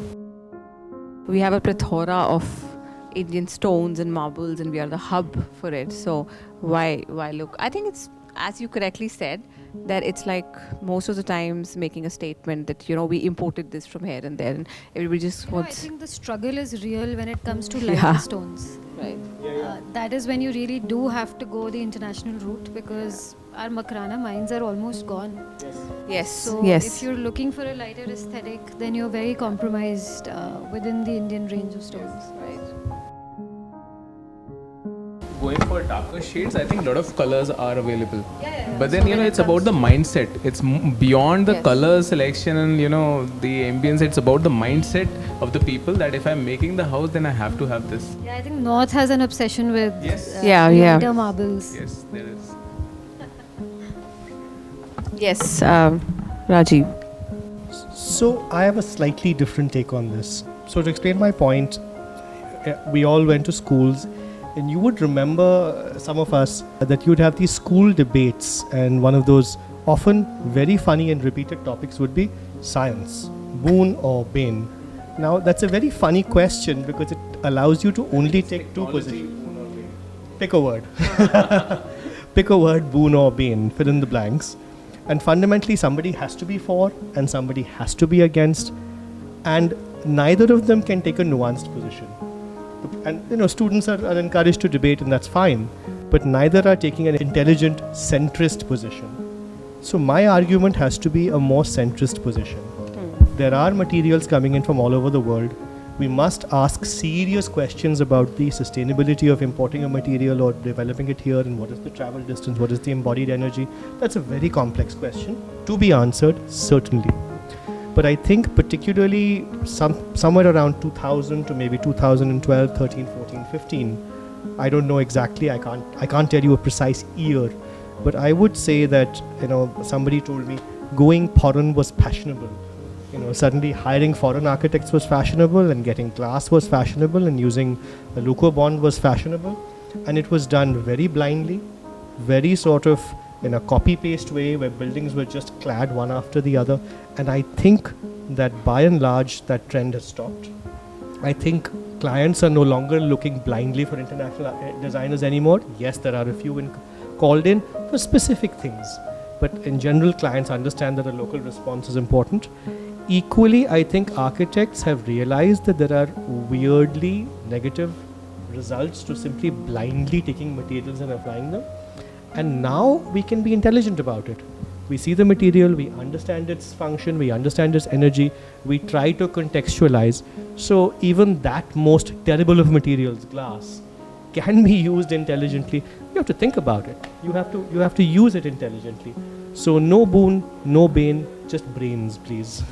A: We have a plethora of Indian stones and marbles, and we are the hub for it. So why look? I think it's, as you correctly said, that it's like most of the times making a statement that, we imported this from here and there, and everybody just wants.
E: I think the struggle is real when it comes to lighter stones.
A: Right.
E: That is when you really do have to go the international route, because our Makrana mines are almost gone.
A: Yes.
E: So if you're looking for a lighter aesthetic, then you're very compromised within the Indian range of stones.
A: Right.
D: Going for darker shades, I think a lot of colors are available.
E: Yeah.
D: But then, it's about the mindset. It's beyond the color selection and, the ambience. It's about the mindset of the people that if I'm making the house, then I have to have this.
E: Yeah, I think North has an obsession with
A: lighter
E: marbles.
D: Yes, there is.
A: Yes, Rajiv.
C: So I have a slightly different take on this. So to explain my point, we all went to schools, and you would remember, some of us, that you'd have these school debates, and one of those often very funny and repeated topics would be science, boon or bane. Now that's a very funny question because it allows you to only take two positions. Pick a word. Pick a word, boon or bane, fill in the blanks. And fundamentally somebody has to be for and somebody has to be against, and neither of them can take a nuanced position. And students are encouraged to debate, and that's fine, but neither are taking an intelligent centrist position. So my argument has to be a more centrist position. There are materials coming in from all over the world. We must ask serious questions about the sustainability of importing a material or developing it here, and what is the travel distance, what is the embodied energy. That's a very complex question to be answered, certainly. But I think particularly somewhere around 2000 to maybe 2012, 13, 14, 15, I don't know exactly, I can't tell you a precise year, but I would say that, somebody told me going foreign was fashionable. Suddenly hiring foreign architects was fashionable, and getting glass was fashionable, and using a Luxe bond was fashionable. And it was done very blindly, very sort of in a copy-paste way, where buildings were just clad one after the other. And I think that by and large, that trend has stopped. I think clients are no longer looking blindly for international designers anymore. Yes, there are a few called in for specific things, but in general, clients understand that a local response is important. Equally, I think architects have realized that there are weirdly negative results to simply blindly taking materials and applying them. And now we can be intelligent about it. We see the material, we understand its function, we understand its energy, we try to contextualize. So even that most terrible of materials, glass, can be used intelligently. You have to think about it. You have to use it intelligently. So no boon, no bane, just brains, please.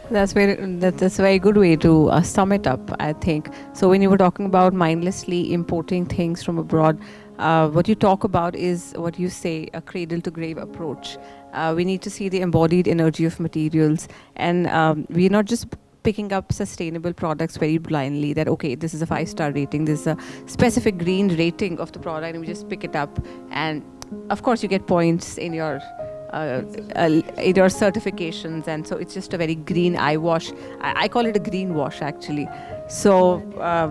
A: That's a very good way to sum it up, I think. So when you were talking about mindlessly importing things from abroad, what you talk about is what you say, a cradle to grave approach. We need to see the embodied energy of materials, and we're not just picking up sustainable products very blindly, that okay, this is a 5-star rating, this is a specific green rating of the product, and we just pick it up, and of course you get points in your either certifications, and so it's just a very green eye wash. I call it a green wash actually. So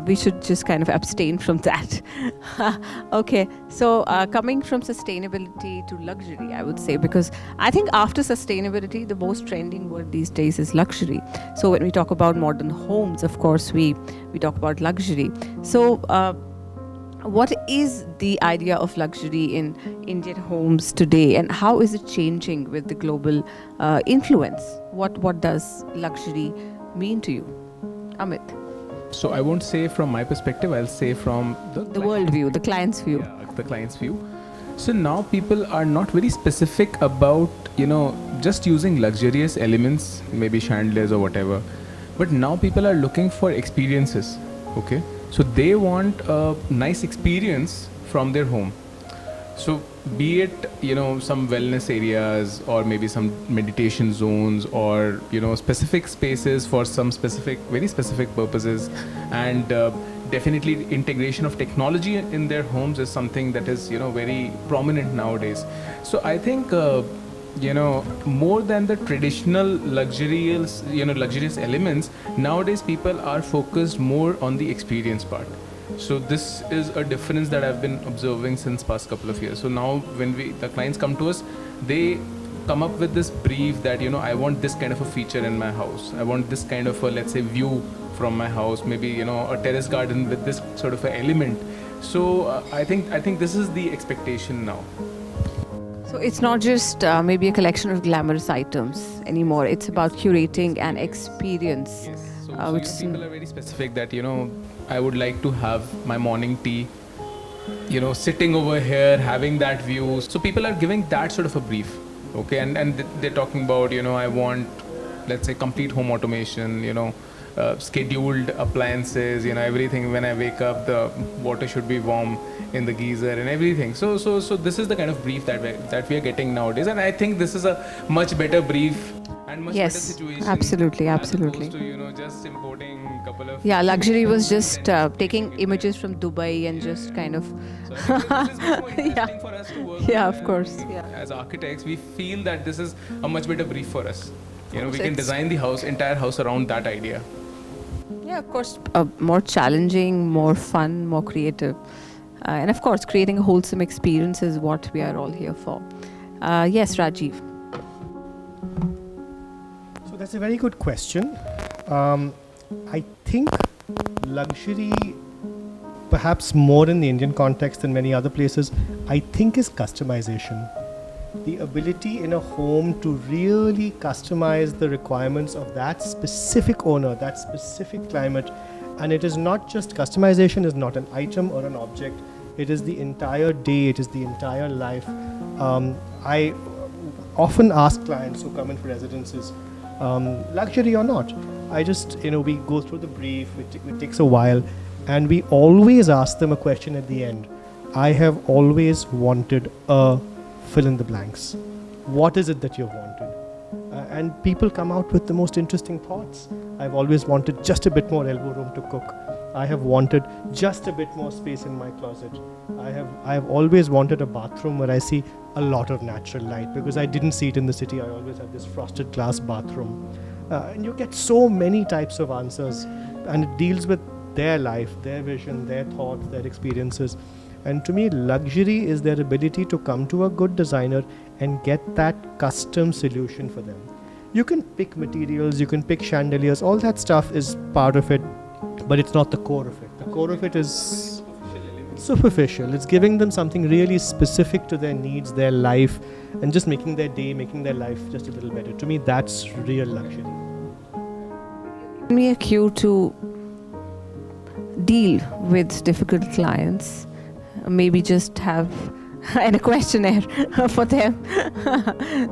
A: we should just kind of abstain from that. Okay, so coming from sustainability to luxury, I would say, because I think after sustainability, the most trending word these days is luxury. So when we talk about modern homes, of course, we talk about luxury. So what is the idea of luxury in Indian homes today, and how is it changing with the global influence? What does luxury mean to you, Amit?
D: So I won't say from my perspective, I'll say from
A: The world view, the client's view.
D: Yeah, the client's view. So now people are not very specific about, just using luxurious elements, maybe chandeliers or whatever. But now people are looking for experiences, okay? So they want a nice experience from their home. So be it, some wellness areas or maybe some meditation zones or, specific spaces for some very specific purposes. And definitely integration of technology in their homes is something that is, very prominent nowadays. So I think, more than the traditional luxurious elements, nowadays people are focused more on the experience part. So this is a difference that I've been observing since past couple of years. So now when the clients come to us, they come up with this brief that, I want this kind of a feature in my house. I want this kind of a, let's say, view from my house, maybe, a terrace garden with this sort of an element. So I think this is the expectation now.
A: So it's not just maybe a collection of glamorous items anymore. It's about curating an experience.
D: Yes. So people are very specific that, I would like to have my morning tea, sitting over here, having that view. So people are giving that sort of a brief, okay? And they're talking about, I want, let's say, complete home automation, scheduled appliances, everything. When I wake up, the water should be warm in the geyser and everything. So this is the kind of brief that we are getting nowadays. And I think this is a much better brief and much better situation.
A: Absolutely.
D: As opposed to, just importing a couple of...
A: Yeah, luxury was just taking images from Dubai and just kind of...
D: So this is more interesting for us to work with.
A: Yeah, of course. Yeah.
D: As architects, we feel that this is a much better brief for us. We can design the entire house around that idea.
A: Yeah, of course, more challenging, more fun, more creative. And of course, creating a wholesome experience is what we are all here for. Yes, Rajiv.
C: So that's a very good question. I think luxury, perhaps more in the Indian context than many other places, I think is customization. The ability in a home to really customize the requirements of that specific owner, that specific climate. And it is not just customization, is not an item or an object. It is the entire day, it is the entire life. I often ask clients who come in for residences, luxury or not. I just, we go through the brief, it takes a while, and we always ask them a question at the end. I have always wanted a fill in the blanks. What is it that you've wanted? And people come out with the most interesting thoughts. I've always wanted just a bit more elbow room to cook. I have wanted just a bit more space in my closet. I have always wanted a bathroom where I see a lot of natural light, because I didn't see it in the city. I always had this frosted glass bathroom. And you get so many types of answers, and it deals with their life, their vision, their thoughts, their experiences. And to me, luxury is their ability to come to a good designer and get that custom solution for them. You can pick materials, you can pick chandeliers, all that stuff is part of it, but it's not the core of it. The core of it is superficial. It's giving them something really specific to their needs, their life, and just making their day, making their life just a little better. To me, that's real luxury.
A: Give me a cue to deal with difficult clients. Maybe just have a questionnaire for them.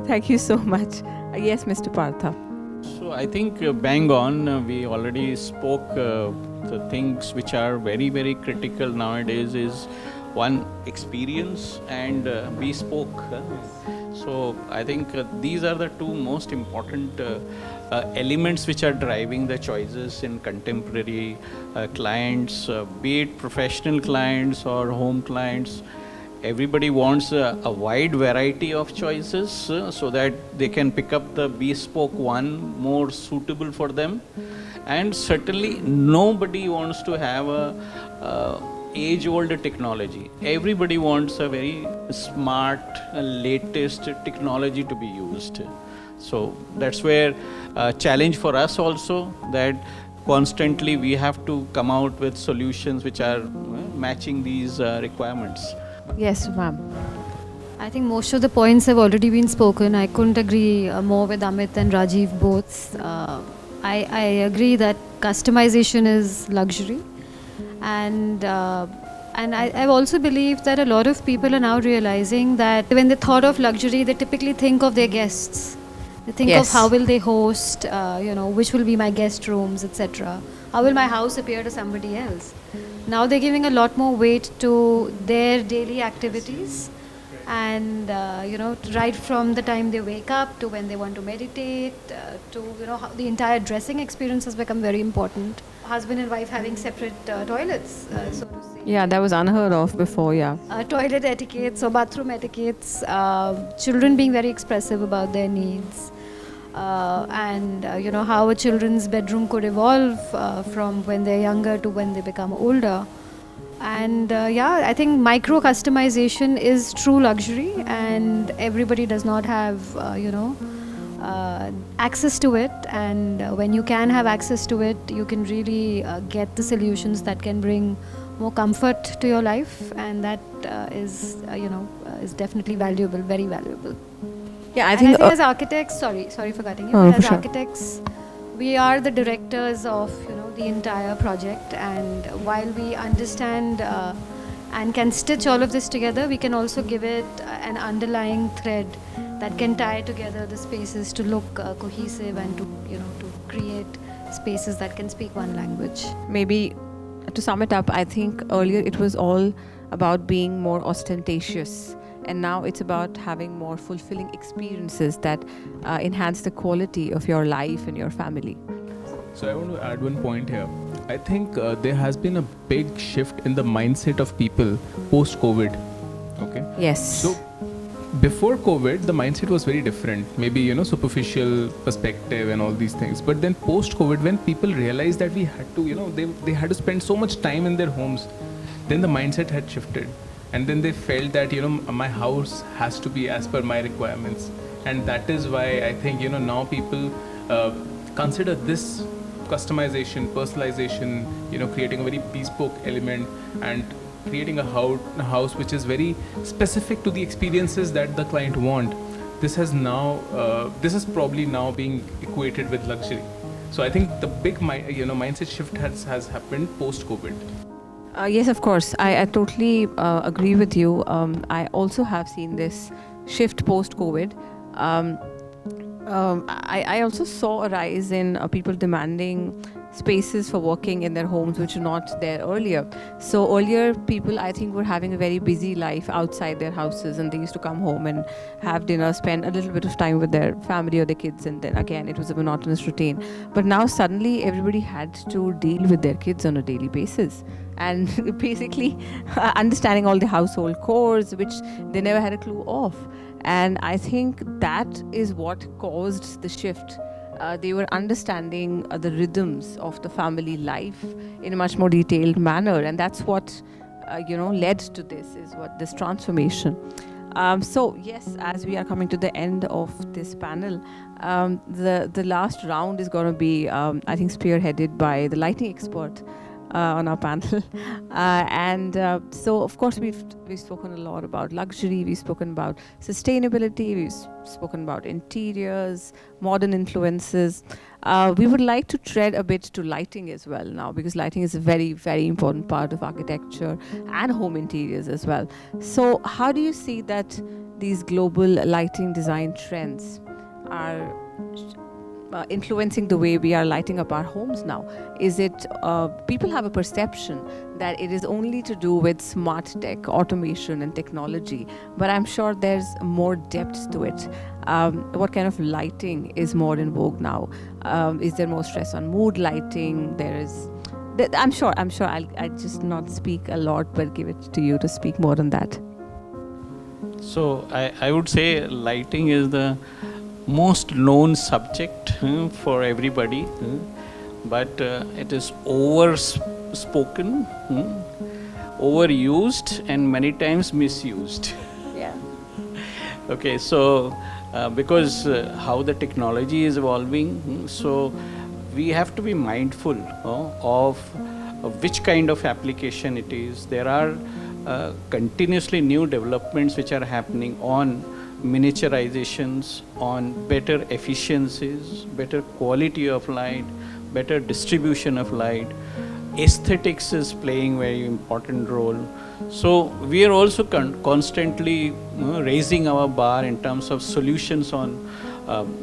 A: Thank you so much. Yes, Mr. Partha.
B: So I think bang on. We already spoke the things which are very, very critical nowadays is one, experience, and bespoke. So I think these are the two most important elements which are driving the choices in contemporary clients, be it professional clients or home clients. everybody wants a wide variety of choices so that they can pick up the bespoke one more suitable for them. And certainly nobody wants to have a age-old technology. Everybody wants a very smart, latest technology to be used. So that's where challenge for us also, that constantly we have to come out with solutions which are matching these requirements.
A: Yes, ma'am.
E: I think most of the points have already been spoken. I couldn't agree more with Amit and Rajiv both. I agree that customization is luxury, and I also believe that a lot of people are now realizing that when they thought of luxury, they typically think of their guests. They think
A: Yes.
E: of how will they host, which will be my guest rooms, etc. How will my house appear to somebody else? Now they're giving a lot more weight to their daily activities, and right from the time they wake up to when they want to meditate, to how the entire dressing experience has become very important. Husband and wife having separate toilets, so to say.
A: Yeah, that was unheard of before, yeah.
E: Toilet etiquettes or bathroom etiquettes, children being very expressive about their needs, and how a children's bedroom could evolve from when they're younger to when they become older. And I think micro customization is true luxury, and everybody does not have access to it. And when you can have access to it, you can really get the solutions that can bring more comfort to your life, and that is definitely valuable, very valuable.
A: Yeah, I
E: And
A: think,
E: as architects, sorry for cutting you.
A: Oh,
E: As
A: for sure.
E: architects, we are the directors of the entire project, and while we understand and can stitch all of this together, we can also give it an underlying thread that can tie together the spaces to look cohesive and to create spaces that can speak one language.
A: maybe to sum it up, I think earlier it was all about being more ostentatious, and now it's about having more fulfilling experiences that enhance the quality of your life and your family.
D: So I want to add one point here. I think there has been a big shift in the mindset of people post-COVID. Okay.
A: Yes.
D: So before COVID, the mindset was very different. Maybe superficial perspective and all these things. But then post-COVID, when people realized that we had to, they had to spend so much time in their homes, then the mindset had shifted, and then they felt that my house has to be as per my requirements, and that is why I think now people consider this customization, personalization, creating a very bespoke element and creating a house which is very specific to the experiences that the client want. This is probably now being equated with luxury. So I think the big mindset shift has happened post-COVID.
A: Yes, of course. I totally agree with you. I also have seen this shift post-COVID. I also saw a rise in people demanding spaces for working in their homes which were not there earlier. So earlier people, I think, were having a very busy life outside their houses, and they used to come home and have dinner, spend a little bit of time with their family or their kids, and then again it was a monotonous routine. But now suddenly everybody had to deal with their kids on a daily basis, and basically understanding all the household chores which they never had a clue of. And I think that is what caused the shift. They were understanding the rhythms of the family life in a much more detailed manner, and that's what led to this transformation. So yes, as we are coming to the end of this panel, the last round is going to be I think spearheaded by the lighting expert on our panel. So of course we've spoken a lot about luxury, we've spoken about sustainability, we've spoken about interiors, modern influences. We would like to tread a bit to lighting as well now, because lighting is a very, very important part of architecture and home interiors as well. So how do you see that these global lighting design trends are influencing the way we are lighting up our homes now? Is it people have a perception that it is only to do with smart tech, automation and technology, but I'm sure there's more depth to it. What kind of lighting is more in vogue now? Is there more stress on mood lighting? I'm sure I'll just not speak a lot, but give it to you to speak more on that.
B: So I would say lighting is the most known subject for everybody, but it is overspoken, overused, and many times misused.
A: Yeah.
B: Okay, so because how the technology is evolving, so we have to be mindful of which kind of application it is. There are continuously new developments which are happening on miniaturizations, on better efficiencies, better quality of light, better distribution of light. Aesthetics is playing very important role. So we are also constantly raising our bar in terms of solutions on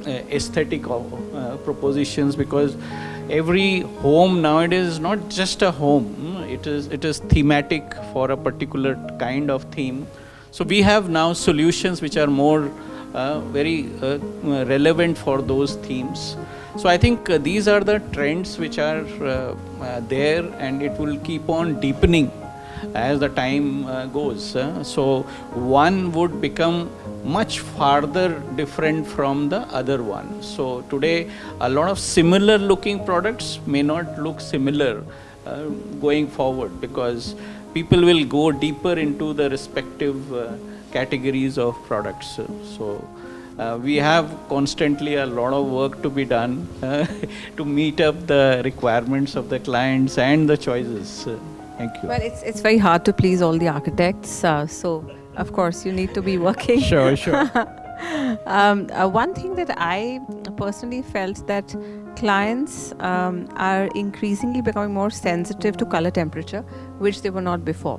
B: aesthetic propositions, because every home nowadays is not just a home, it is thematic for a particular kind of theme. So we have now solutions which are more very relevant for those themes. So I think these are the trends which are there, and it will keep on deepening as the time goes. So one would become much farther different from the other one. So today a lot of similar looking products may not look similar going forward, because people will go deeper into the respective categories of products. So we have constantly a lot of work to be done to meet up the requirements of the clients and the choices. Thank you.
A: Well, it's very hard to please all the architects, so of course you need to be working.
B: Sure.
A: One thing that I personally felt that clients are increasingly becoming more sensitive to color temperature, which they were not before.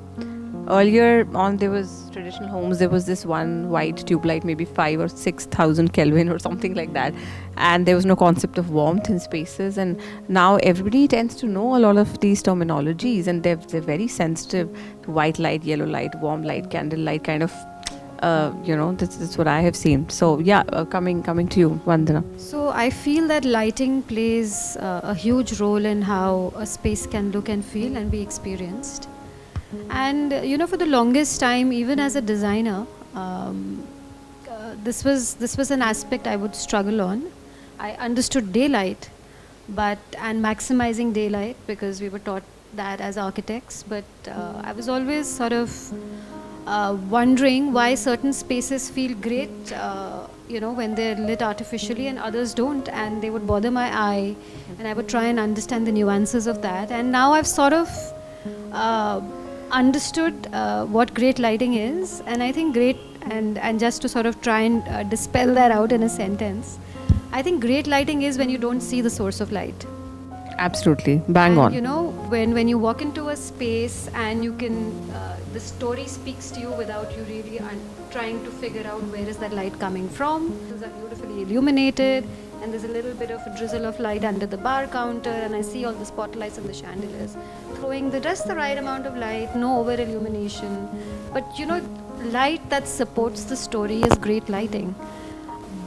A: Earlier on, there was traditional homes, there was this one white tube light, maybe 5,000 or 6,000 Kelvin or something like that, and there was no concept of warmth in spaces. And now everybody tends to know a lot of these terminologies, and they're very sensitive to white light, yellow light, warm light, candle light, kind of. This is what I have seen. So yeah, coming to you, Vandana.
E: So I feel that lighting plays a huge role in how a space can look and feel and be experienced. And for the longest time, even as a designer, this was an aspect I would struggle on. I understood daylight, and maximizing daylight, because we were taught that as architects. But I was always sort of wondering why certain spaces feel great, when they're lit artificially, and others don't, and they would bother my eye, and I would try and understand the nuances of that. And now I've sort of understood what great lighting is, and I think and just to sort of try and dispel that out in a sentence, I think great lighting is when you don't see the source of light.
A: Absolutely, bang on.
E: When you walk into a space and you can, the story speaks to you without you really trying to figure out where is that light coming from. Those are beautifully illuminated, and there's a little bit of a drizzle of light under the bar counter, and I see all the spotlights and the chandeliers throwing just the right amount of light, no over illumination. But light that supports the story is great lighting,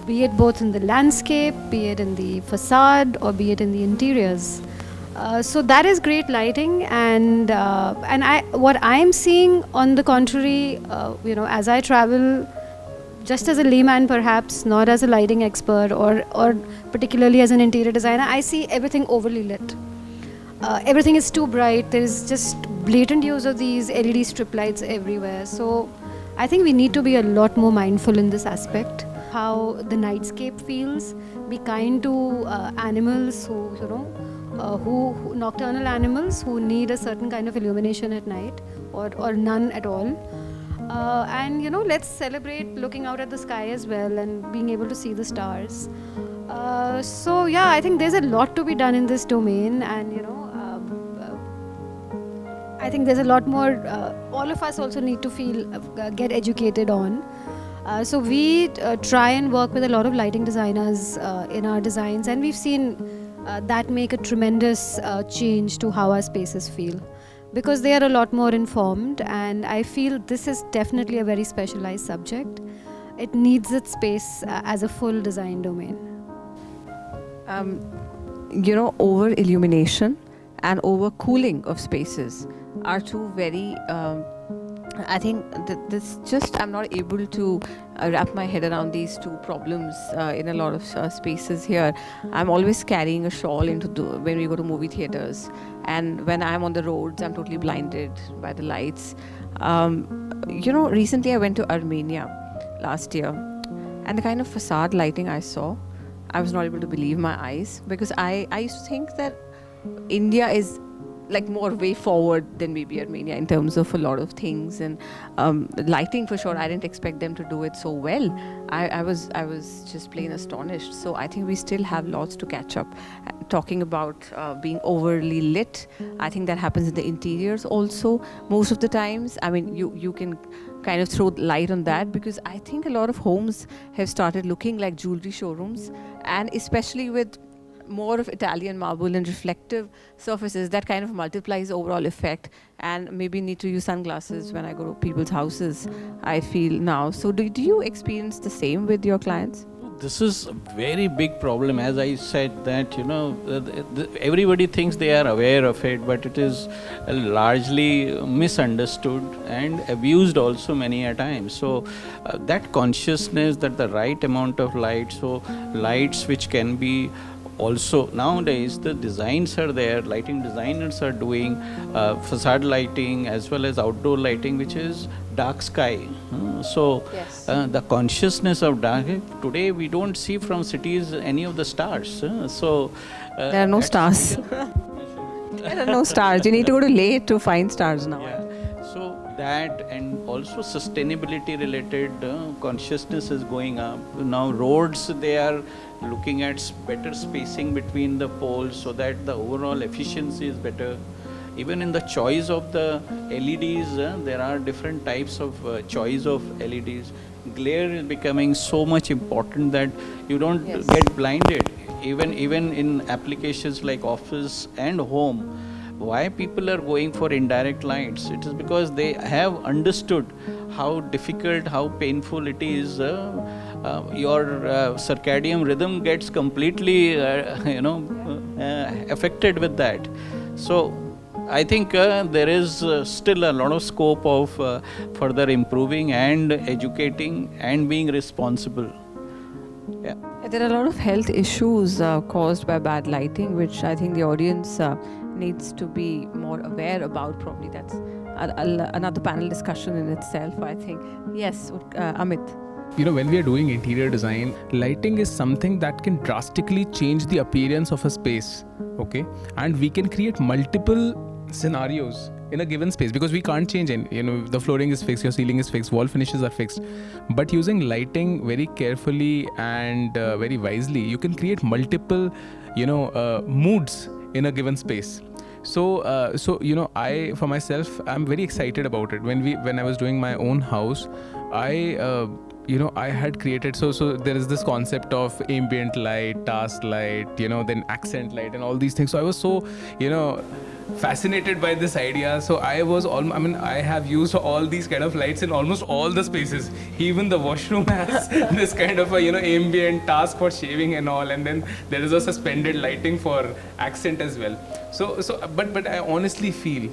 E: be it both in the landscape, be it in the facade, or be it in the interiors. So that is great lighting, and what I am seeing on the contrary, as I travel, just as a layman perhaps, not as a lighting expert or particularly as an interior designer, I see everything overly lit. Everything is too bright. There is just blatant use of these LED strip lights everywhere. So I think we need to be a lot more mindful in this aspect. How the nightscape feels. Be kind to animals who nocturnal animals who need a certain kind of illumination at night, or none at all. And let's celebrate looking out at the sky as well and being able to see the stars. So yeah, I think there's a lot to be done in this domain, and I think there's a lot more all of us also need to get educated on. So we try and work with a lot of lighting designers in our designs, and we've seen that make a tremendous change to how our spaces feel, because they are a lot more informed, and I feel this is definitely a very specialized subject. It needs its space as a full design domain.
A: Over illumination and over cooling of spaces are two very I think this just I'm not able to wrap my head around these two problems in a lot of spaces here. I'm always carrying a shawl when we go to movie theaters, and when I'm on the roads, I'm totally blinded by the lights. Recently I went to Armenia last year, and the kind of facade lighting I saw, I was not able to believe my eyes, because I used to think that India is like more way forward than maybe Armenia in terms of a lot of things, and lighting for sure. I didn't expect them to do it so well. I was just plain astonished. So I think we still have lots to catch up. Talking about being overly lit, I think that happens in the interiors also most of the times. I mean, you can kind of throw light on that, because I think a lot of homes have started looking like jewelry showrooms, and especially with more of Italian marble and reflective surfaces, that kind of multiplies overall effect. And maybe need to use sunglasses when I go to people's houses, I feel now. So do you experience the same with your clients?
B: This is a very big problem. As I said that, everybody thinks they are aware of it, but it is largely misunderstood and abused also many a time. So that consciousness that the right amount of light, so lights which can be also nowadays the designs are there, lighting designers are doing facade lighting as well as outdoor lighting, which is dark sky.
A: Yes.
B: The consciousness of dark, today we don't see from cities any of the stars.
A: There are no stars. There are no stars. You need to go to Leh to find stars now.
B: Yeah. So that, and also sustainability related consciousness is going up. Now roads, they are looking at better spacing between the poles so that the overall efficiency is better. Even in the choice of the LEDs, there are different types of choice of LEDs. Glare is becoming so much important that you don't get blinded. Even in applications like office and home, why people are going for indirect lights? It is because they have understood how difficult, how painful it is. Your circadian rhythm gets completely, affected with that. So I think there is still a lot of scope of further improving and educating and being responsible. Yeah.
A: There are a lot of health issues caused by bad lighting, which I think the audience needs to be more aware about. Probably that's another panel discussion in itself, I think. Yes, Amit.
D: When we are doing interior design, lighting is something that can drastically change the appearance of a space, okay? And we can create multiple scenarios in a given space, because we can't change any, the flooring is fixed, your ceiling is fixed, wall finishes are fixed. But using lighting very carefully and very wisely, you can create multiple, moods in a given space. So I, for myself, I'm very excited about it. When I was doing my own house, I had created, so there is this concept of ambient light, task light, then accent light and all these things. So I was so, fascinated by this idea. So I have used all these kind of lights in almost all the spaces. Even the washroom has this kind of ambient task for shaving and all, and then there is a suspended lighting for accent as well. But I honestly feel,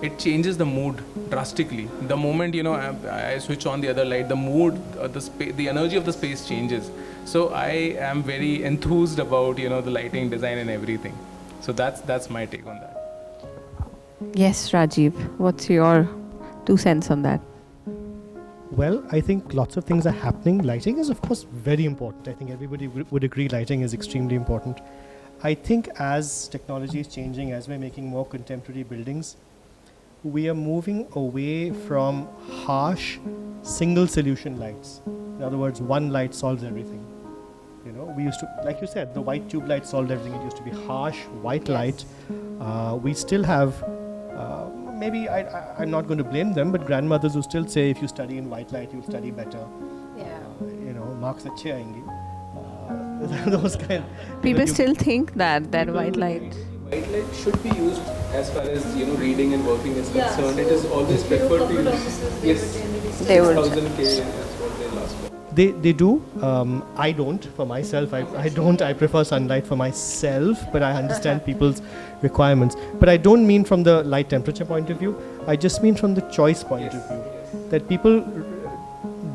D: it changes the mood drastically. The moment I switch on the other light, the mood, the energy of the space changes. So I am very enthused about the lighting design and everything. So that's my take on that.
A: Yes, Rajiv, what's your 2 cents on that?
C: Well, I think lots of things are happening. Lighting is, of course, very important. I think everybody would agree lighting is extremely important. I think as technology is changing, as we're making more contemporary buildings, we are moving away from harsh single solution lights. In other words, one light solves everything. We used to, like you said, the white tube light solved everything. It used to be harsh white light. We still have, maybe I'm not going to blame them, but grandmothers who still say if you study in white light, you'll study better.
A: Yeah.
C: Marks achhe aayenge. Those kind.
A: People still think that white light.
D: White light should be used as far as reading and working is concerned. It is always preferred to use. Yes,
A: They would.
D: 6,000 K. That's what they last for.
C: They do. I don't. For myself, I don't. I prefer sunlight for myself, but I understand people's requirements. But I don't mean from the light temperature point of view. I just mean from the choice point of view. That people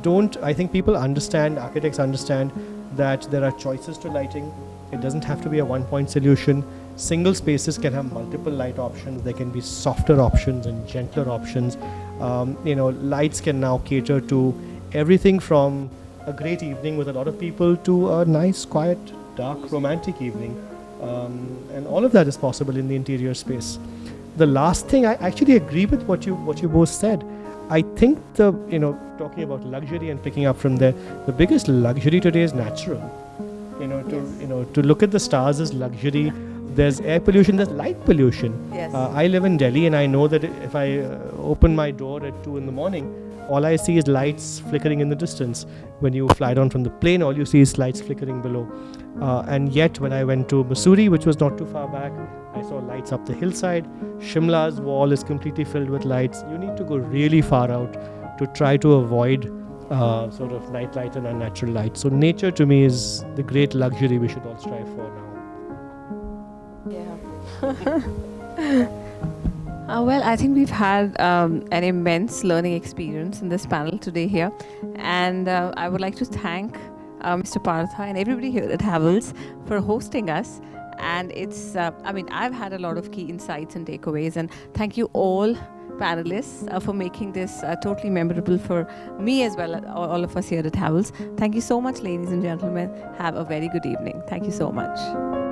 C: don't. I think people understand. Architects understand that there are choices to lighting. It doesn't have to be a one-point solution. Single spaces can have multiple light options. There can be softer options and gentler options. Lights can now cater to everything from a great evening with a lot of people to a nice, quiet, dark, romantic evening. And all of that is possible in the interior space. The last thing, I actually agree with what you both said. I think talking about luxury and picking up from there, the biggest luxury today is natural. To look at the stars is luxury. There's air pollution, there's light pollution.
A: Yes.
C: I live in Delhi, and I know that if I open my door at 2 in the morning, all I see is lights flickering in the distance. When you fly down from the plane, all you see is lights flickering below. And yet, when I went to Mussoorie, which was not too far back, I saw lights up the hillside. Shimla's wall is completely filled with lights. You need to go really far out to try to avoid sort of night light and unnatural light. So nature to me is the great luxury we should all strive for now.
A: Well, I think we've had an immense learning experience in this panel today here, and I would like to thank Mr. Partha and everybody here at Havells for hosting us. And it's, I've had a lot of key insights and takeaways, and thank you all panelists for making this totally memorable for me as well, all of us here at Havells. Thank you so much, ladies and gentlemen. Have a very good evening. Thank you so much.